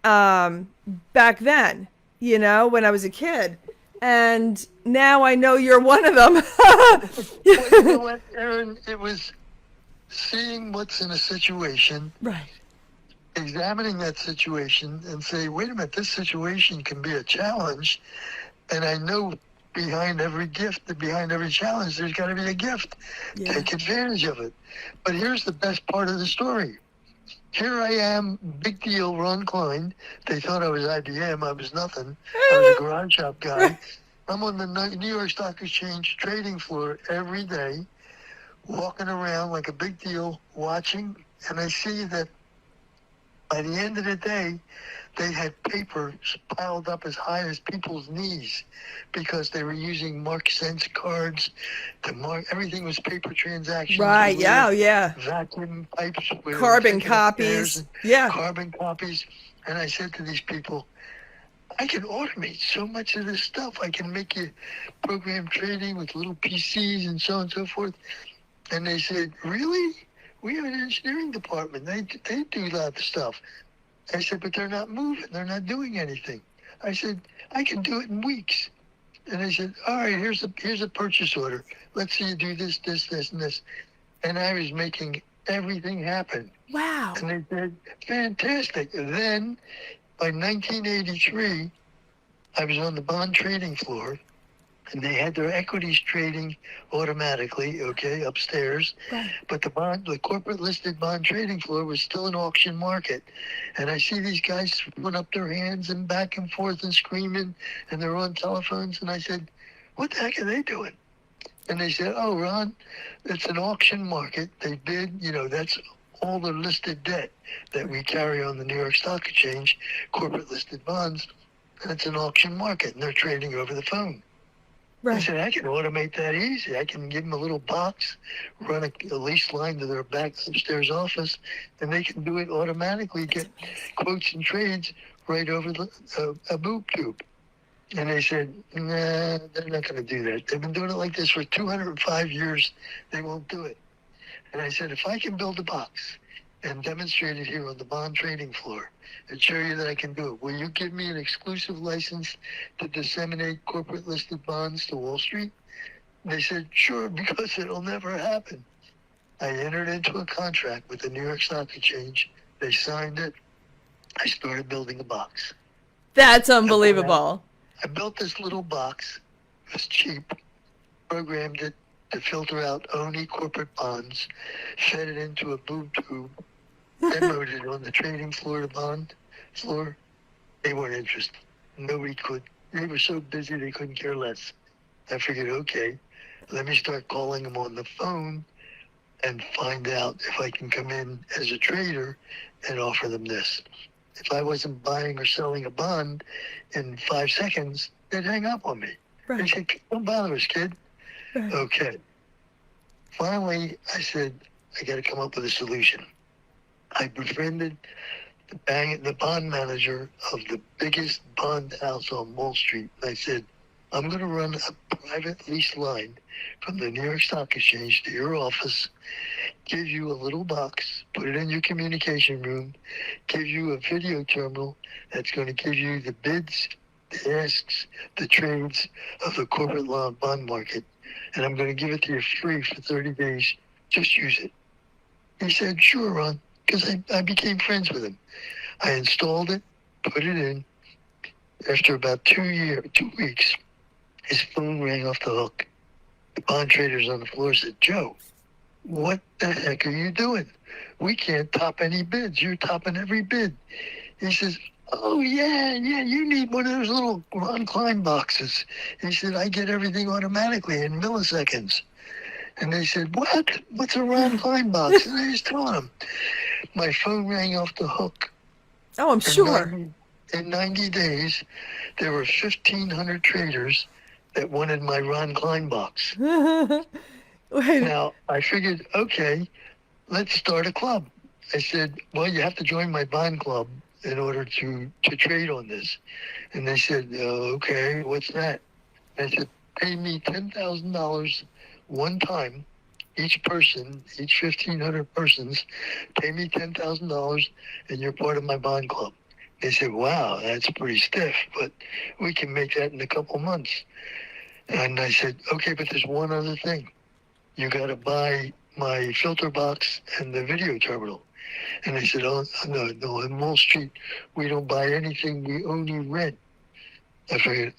back then, when I was a kid. And now I know you're one of them. Well, you know what, Aaron? It was seeing what's in a situation, Right. examining that situation, and say, wait a minute, this situation can be a challenge. And I know behind every gift, behind every challenge, there's got to be a gift. Yeah. Take advantage of it. But here's the best part of the story. Here I am, big deal, Ron Klein. They thought I was IBM. I was nothing. I was a garage shop guy. I'm on the New York Stock Exchange trading floor every day, walking around like a big deal, watching. And I see that by the end of the day, they had paper piled up as high as people's knees because they were using Mark Sense cards to mark. Everything was paper transactions. Right. Yeah. Oh, yeah. Vacuum pipes. With Carbon copies. Yeah. Carbon copies. And I said to these people, I can automate so much of this stuff. I can make you program trading with little PCs and so on and so forth. And they said, really? We have an engineering department. They do a lot of stuff. I said, but they're not moving. They're not doing anything. I said, I can do it in weeks. And they said, all right, here's a purchase order. Let's see you do this, this, this, and this. And I was making everything happen. Wow. And they said, fantastic. And then by 1983, I was on the bond trading floor, and they had their equities trading automatically, okay, upstairs. Right. But the corporate listed bond trading floor was still an auction market. And I see these guys putting up their hands and back and forth and screaming, and they're on telephones. And I said, what the heck are they doing? And they said, oh, Ron, it's an auction market. They bid, that's all the listed debt that we carry on the New York Stock Exchange, corporate listed bonds. And it's an auction market, and they're trading over the phone. I Right. said, I can automate that easy. I can give them a little box, run a lease line to their back upstairs office, and they can do it automatically, get quotes and trades right over a boob tube. And they said, nah, they're not going to do that. They've been doing it like this for 205 years. They won't do it. And I said, if I can build a box and demonstrate it here on the bond trading floor and show you that I can do it, will you give me an exclusive license to disseminate corporate listed bonds to Wall Street? And they said, sure, because it'll never happen. I entered into a contract with the New York Stock Exchange. They signed it. I started building a box. That's unbelievable. I built this little box. It was cheap. Programmed it to filter out only corporate bonds, fed it into a boob tube, demoed it on the trading floor, the bond floor. They weren't interested. Nobody could. They were so busy they couldn't care less. I figured, okay, let me start calling them on the phone and find out if I can come in as a trader and offer them this. If I wasn't buying or selling a bond in 5 seconds, they'd hang up on me. They Right. said, don't bother us, kid. Right. Okay. Finally, I said, I got to come up with a solution. I befriended the bond manager of the biggest bond house on Wall Street. I said, I'm going to run a private lease line from the New York Stock Exchange to your office, give you a little box, put it in your communication room, give you a video terminal that's going to give you the bids, the asks, the trades of the corporate law bond market. And I'm going to give it to you free for 30 days. Just use it. He said, sure, Ron, because I became friends with him. I installed it, put it in. After about 2 weeks, his phone rang off the hook. The bond traders on the floor said, Joe, what the heck are you doing? We can't top any bids. You're topping every bid. He says, oh, yeah, you need one of those little Ron Klein boxes. He said, I get everything automatically in milliseconds. And they said, what? What's a Ron Klein box? And I was telling them. My phone rang off the hook. Oh, I'm sure. In 90 days, there were 1,500 traders that wanted my Ron Klein box. Wait. Now, I figured, okay, let's start a club. I said, well, you have to join my bond club in order to trade on this. And they said, okay, what's that? I said, pay me $10,000 one time, each person, each 1,500 persons, pay me $10,000 and you're part of my bond club. They said, wow, that's pretty stiff, but we can make that in a couple months. And I said, okay, but there's one other thing. You got to buy my filter box and the video terminal. And they said, oh, no, in Wall Street, we don't buy anything, we only rent. I figured,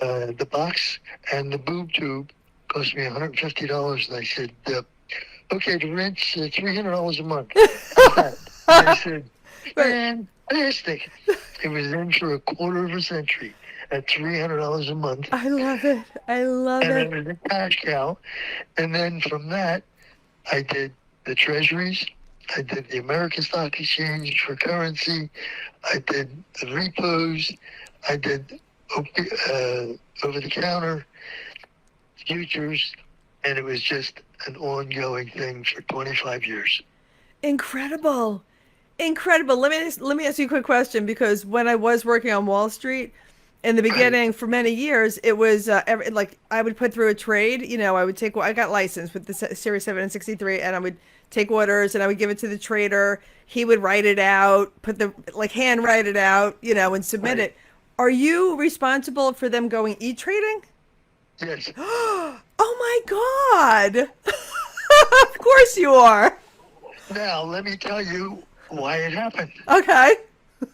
the box and the boob tube cost me $150. And I said, okay, the rent's $300 a month. How's that? And they said, fantastic. It was in for a quarter of a century at $300 a month. I love it. I love And it. it was a cash cow. And then from that, I did the treasuries. I did the American Stock Exchange for currency. I did the repos. I did over-the-counter futures. And it was just an ongoing thing for 25 years. Incredible. Incredible. Let me ask you a quick question, because when I was working on Wall Street in the beginning for many years, it was like I would put through a trade. I would take. I got licensed with the Series 7 and 63, and I would take orders and I would give it to the trader. He would write it out, hand write it out, and submit it. Are you responsible for them going e-trading? Yes. Oh my God. Of course you are. Now, let me tell you why it happened. Okay.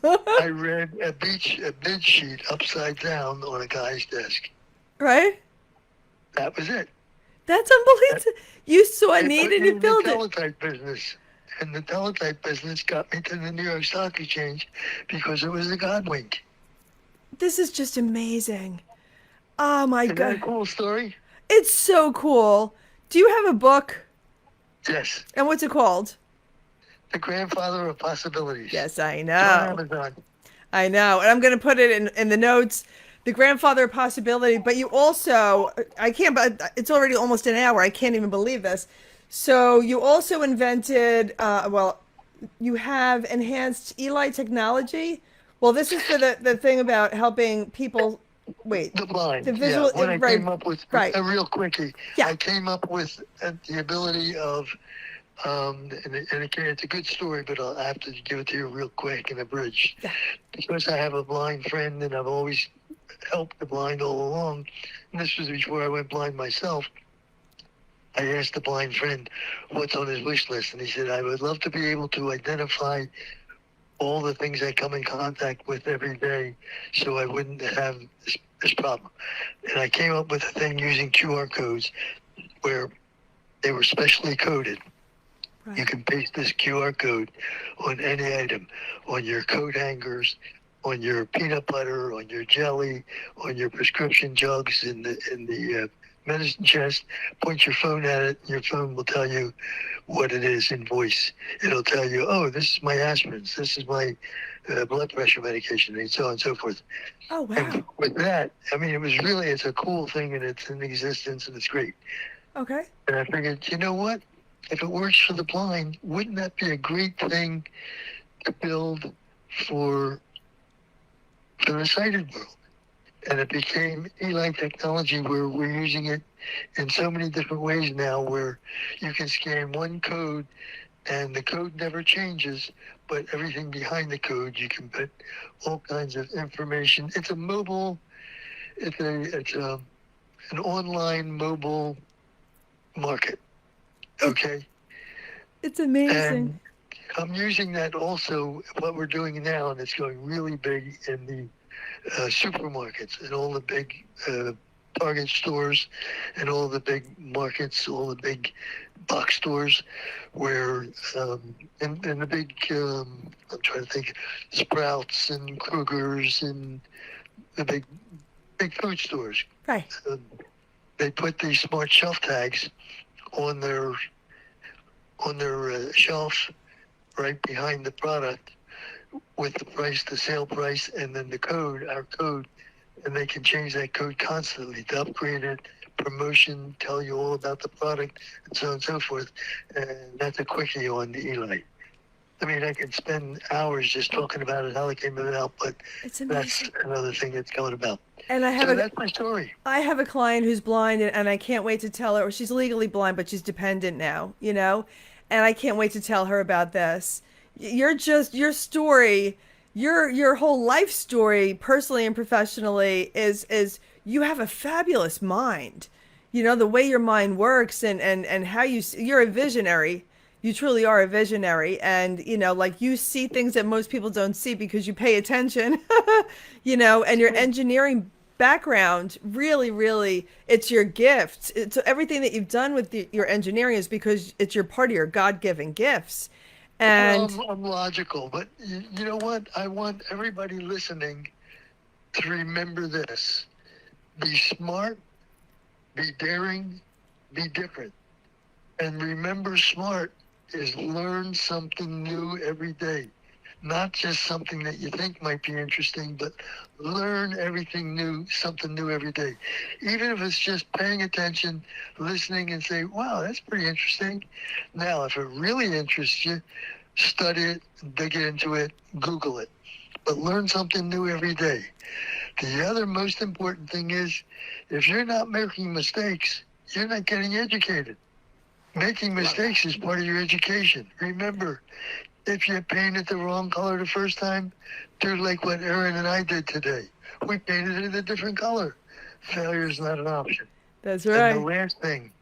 I read a bid sheet upside down on a guy's desk. Right? That was it. That's That, unbelievable. You saw a it need put and me you in the filled it. teletype business. And the teletype business got me to the New York Stock Exchange because it was a God wink. This is just amazing. Oh my Isn't that a God. cool story? It's so cool. Do you have a book? Yes. And what's it called? The Grandfather of Possibilities. Yes, I It's on know. Amazon. I know. And I'm going to put it in the notes. The grandfather of possibility. But you also, I can't, but it's already almost an hour. I can't even believe this. So you also invented, well, you have enhanced Eli technology. Well, this is for the thing about helping people, wait, The the blind, yeah. visual, What I right, came up with, right. a real quickie, Yeah. I came up with the ability of, and again, it's a good story, but I'll have to give it to you real quick in a bridge. Yeah. Because I have a blind friend and I've always helped the blind all along, and this was before I went blind myself, I asked the blind friend what's on his wish list, and he said, I would love to be able to identify all the things I come in contact with every day so I wouldn't have this problem. And I came up with a thing using QR codes where they were specially coded. Right. You can paste this QR code on any item, on your coat hangers, on your peanut butter, on your jelly, on your prescription jugs in the medicine chest. Point your phone at it. Your phone will tell you what it is in voice. It'll tell you, oh, this is my aspirins. This is my blood pressure medication, and so on and so forth. Oh, wow. And with that, I mean, it's a cool thing, and it's in existence, and it's great. Okay. And I figured, you know what? If it works for the blind, wouldn't that be a great thing to build for the sighted world? And it became Eli technology, where we're using it in so many different ways now, where you can scan one code and the code never changes, but everything behind the code, you can put all kinds of information. It's an online mobile market. Okay. It's amazing. And I'm using that also, what we're doing now, and it's going really big in the supermarkets and all the big Target stores and all the big markets, all the big box stores, where and the big I'm trying to think, Sprouts and Kroger's and the big food stores. Right. They put these smart shelf tags on their shelf right behind the product with the price, the sale price, and then the code, our code, and they can change that code constantly to upgrade it, promotion, tell you all about the product, and so on and so forth. And that's a quickie on the Eli. I mean, I could spend hours just talking about it, how it came about, but It's that's amazing. another thing that's going about. And So that's my story. I have a client who's blind, and I can't wait to tell her. Or she's legally blind, but she's dependent now, and I can't wait to tell her about this. You're just your story, your whole life story, personally and professionally, is you have a fabulous mind. The way your mind works, and how you're a visionary. You truly are a visionary, and like, you see things that most people don't see because you pay attention. And your engineering background, really, really, it's your gift. It's everything that you've done with your engineering is because it's your part of your God-given gifts. And Well, I'm logical, but you know what? I want everybody listening to remember this. Be smart, be daring, be different. And remember, smart is learn something new every day. Not just something that you think might be interesting, but learn everything new, something new every day. Even if it's just paying attention, listening, and say, wow, that's pretty interesting. Now, if it really interests you, study it, dig into it, Google it. But learn something new every day. The other most important thing is, if you're not making mistakes, you're not getting educated. Making mistakes is part of your education. Remember, if you painted the wrong color the first time, do like what Aaron and I did today. We painted it a different color. Failure is not an option. that's And the right. last thing,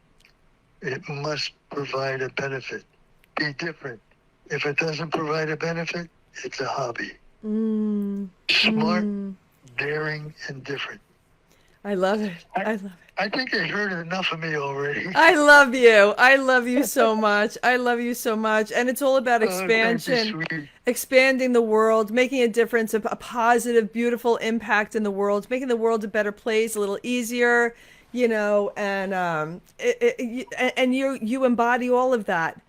it must provide a benefit. Be different. If it doesn't provide a benefit, it's a hobby. Smart, daring, and different. I love it. I, I love it. I think they've heard enough of me already. I love you. I love you so much. I love you so much. And it's all about Thank you, expansion, sweetie. expanding the world, making a difference, a positive, beautiful impact in the world, making the world a better place, a little easier, and and you embody all of that.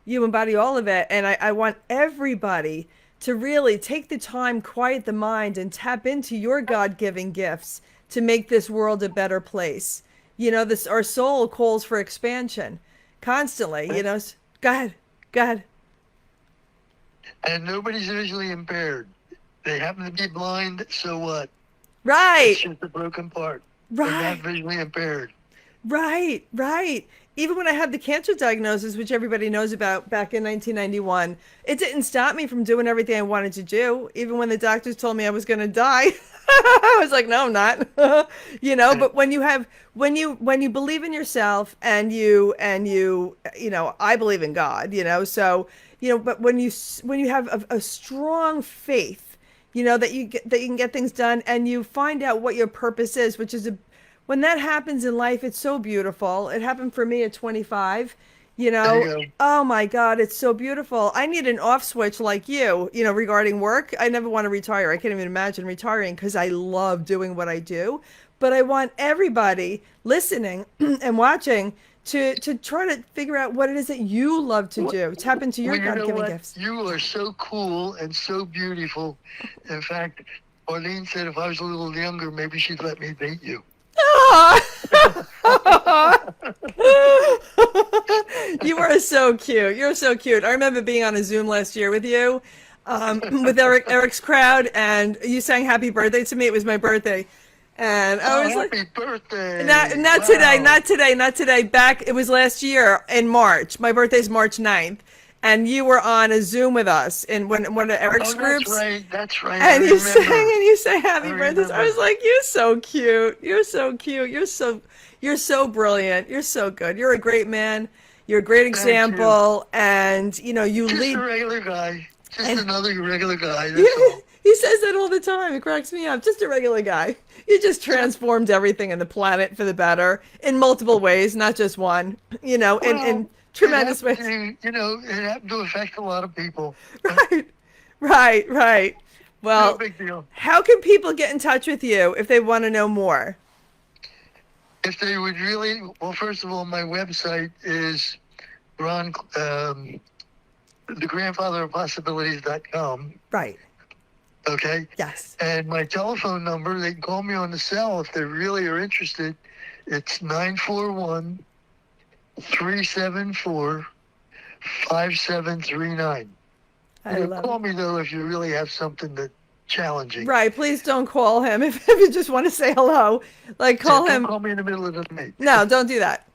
You embody all of it. And I want everybody to really take the time, quiet the mind, and tap into your God-given gifts to make this world a better place. This our soul calls for expansion constantly. Go ahead, go ahead. And nobody's visually impaired. They happen to be blind, so what? It's Right, just a broken part. They're not right, visually impaired. right, right. Even when I had the cancer diagnosis, which everybody knows about back in 1991, it didn't stop me from doing everything I wanted to do. Even when the doctors told me I was going to die, I was like, no, I'm not. But when you believe in yourself and I believe in God, so but when you have a strong faith, that you can get things done, and you find out what your purpose is, which is when that happens in life, it's so beautiful. It happened for me at 25. There you go. Oh my God, it's so beautiful. I need an off switch like regarding work. I never want to retire. I can't even imagine retiring because I love doing what I do. But I want everybody listening and watching to try to figure out what it is that you love to do. Tap into your Well, you know God-given what? gifts. You are so cool and so beautiful. In fact, Arlene said if I was a little younger, maybe she'd let me date you. You are so cute. You're so cute. I remember being on a Zoom last year with you, with Eric's crowd, and you sang "Happy Birthday" to me. It was my birthday, and I Oh, was like, happy birthday. not today, Wow. not today, not today. Back, it was last year in March. My birthday's March 9th, and you were on a Zoom with us in one of Eric's Oh, that's groups. right. That's right. I And remember. you sang I happy birthday. I remember. was like, you're so cute. You're so cute. You're so brilliant. You're so good. You're a great man. You're a great Thank you. example. And you Just a lead. regular guy. Just And another regular guy. That's all. he says that all the time. It cracks me up. Just a regular guy. You just transformed everything in the planet for the better in multiple ways, not just one, in Well, it tremendous happened ways. to, it happened to affect a lot of people. Right. Right. Right. No Well, big deal. how can people get in touch with you if they want to know more? If they would really, well, first of all, my website is Ron, the grandfather of possibilities.com. Right. Okay. Yes. And my telephone number, they can call me on the cell if they really are interested. It's 941 374 5739. I love Call it. me, though, if you really have something that challenging. Right. Please don't call him if you just want to say hello. Like, Yeah, call don't him. call me in the middle of the night. No, don't do that.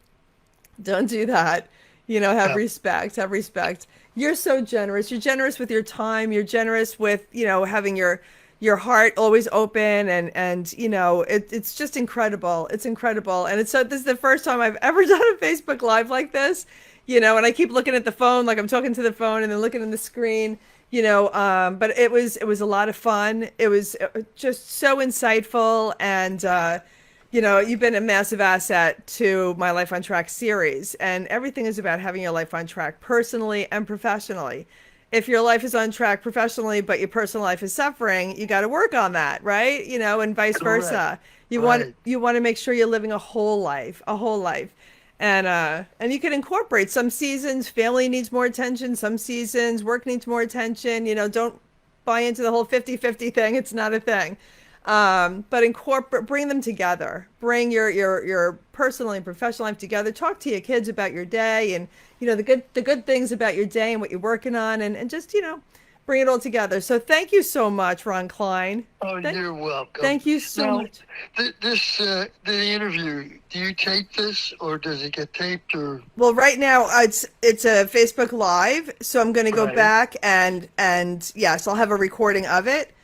Don't do that. Have Yeah. respect. Have respect. You're so generous. You're generous with your time. You're generous with, having your heart always open, and it's just incredible. It's incredible. And this is the first time I've ever done a Facebook Live like this. And I keep looking at the phone like I'm talking to the phone and then looking at the screen. But it was a lot of fun. It was just so insightful, and you've been a massive asset to my Life on Track series, and everything is about having your life on track personally and professionally. If your life is on track professionally, but your personal life is suffering, you got to work on that, right? And vice Correct. versa. You want Right. you want to make sure you're living a whole life. And you can incorporate some seasons, family needs more attention, some seasons, work needs more attention. Don't buy into the whole 50-50 thing. It's not a thing. But bring them together. Bring your personal and professional life together. Talk to your kids about your day, and the good things about your day and what you're working on, and just bring it all together. So thank you so much, Ron Klein. Oh, Thank, you're welcome. thank you so Now, much. the interview, do you tape this or does it get taped or? Well, right now it's a Facebook Live, so I'm going to go Right. back and yes, I'll have a recording of it,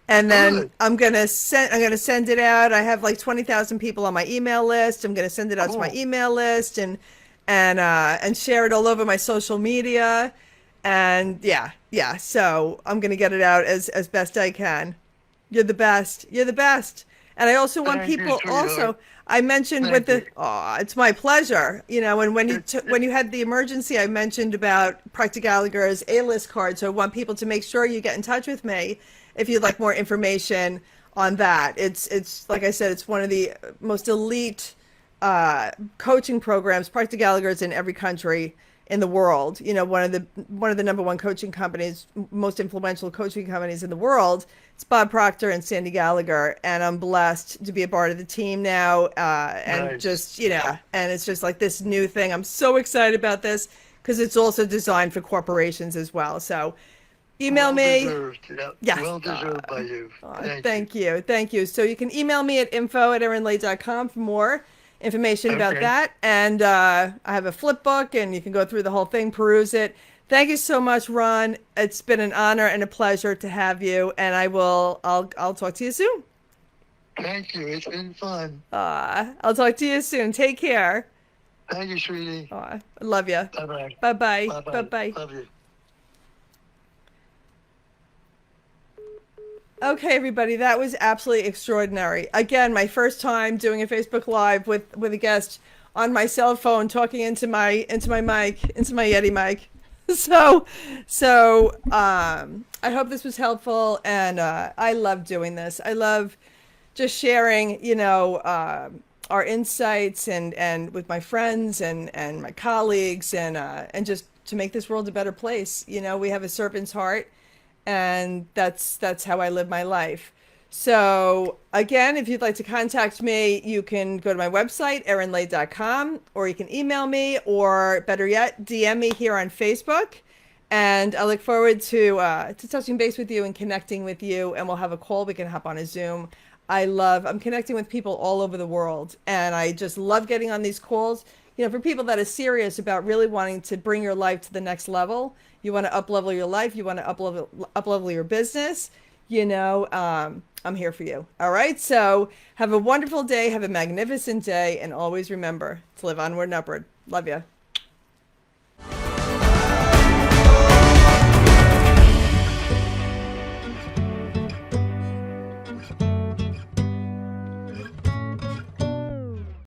and then Good. I'm gonna send it out. I have like 20,000 people on my email list. I'm gonna send it out to my Cool. email list, and share it all over my social media, And yeah. So I'm gonna get it out as best I can. You're the best. You're the best. And I also want Thank you, people also sweetheart. I mentioned with Thank the you. oh, it's my pleasure. And It, when you had the emergency, I mentioned about Proctor Gallagher's A-list card. So I want people to make sure you get in touch with me if you'd like more information on that. It's like I said, it's one of the most elite coaching programs. Proctor Gallagher is in every country in the world. One of the number one coaching companies, most influential coaching companies in the world. It's Bob Proctor and Sandy Gallagher, and I'm blessed to be a part of the team now. And nice. just and it's just like this new thing. I'm so excited about this because it's also designed for corporations as well. So, email Well me. deserved. Yeah, Yes. well deserved by you. Thank you. Thank you. Thank you. So you can email me at info@erinlay.com for more information about Okay. that. And I have a flip book and you can go through the whole thing, peruse it. Thank you so much, Ron. It's been an honor and a pleasure to have you. And I'll talk to you soon. Thank you. It's been fun. I'll talk to you soon. Take care. Thank you, sweetie. I love you. Bye bye. Bye bye. Bye Bye bye. bye. Love you. Okay, everybody, that was absolutely extraordinary. Again, my first time doing a Facebook Live with a guest on my cell phone, talking into my mic, into my Yeti mic. So I hope this was helpful, and I love doing this. I love just sharing, our insights and with my friends and my colleagues, and just to make this world a better place. We have a servant's heart, and that's how I live my life. So again, if you'd like to contact me, you can go to my website, erinlay.com, or you can email me, or better yet, DM me here on Facebook. And I look forward to touching base with you and connecting with you, and we'll have a call. We can hop on a Zoom. I'm connecting with people all over the world, and I just love getting on these calls. For people that are serious about really wanting to bring your life to the next level, you want to up-level your life, you want to up-level your business, I'm here for you. All right. So have a wonderful day. Have a magnificent day. And always remember to live onward and upward. Love you.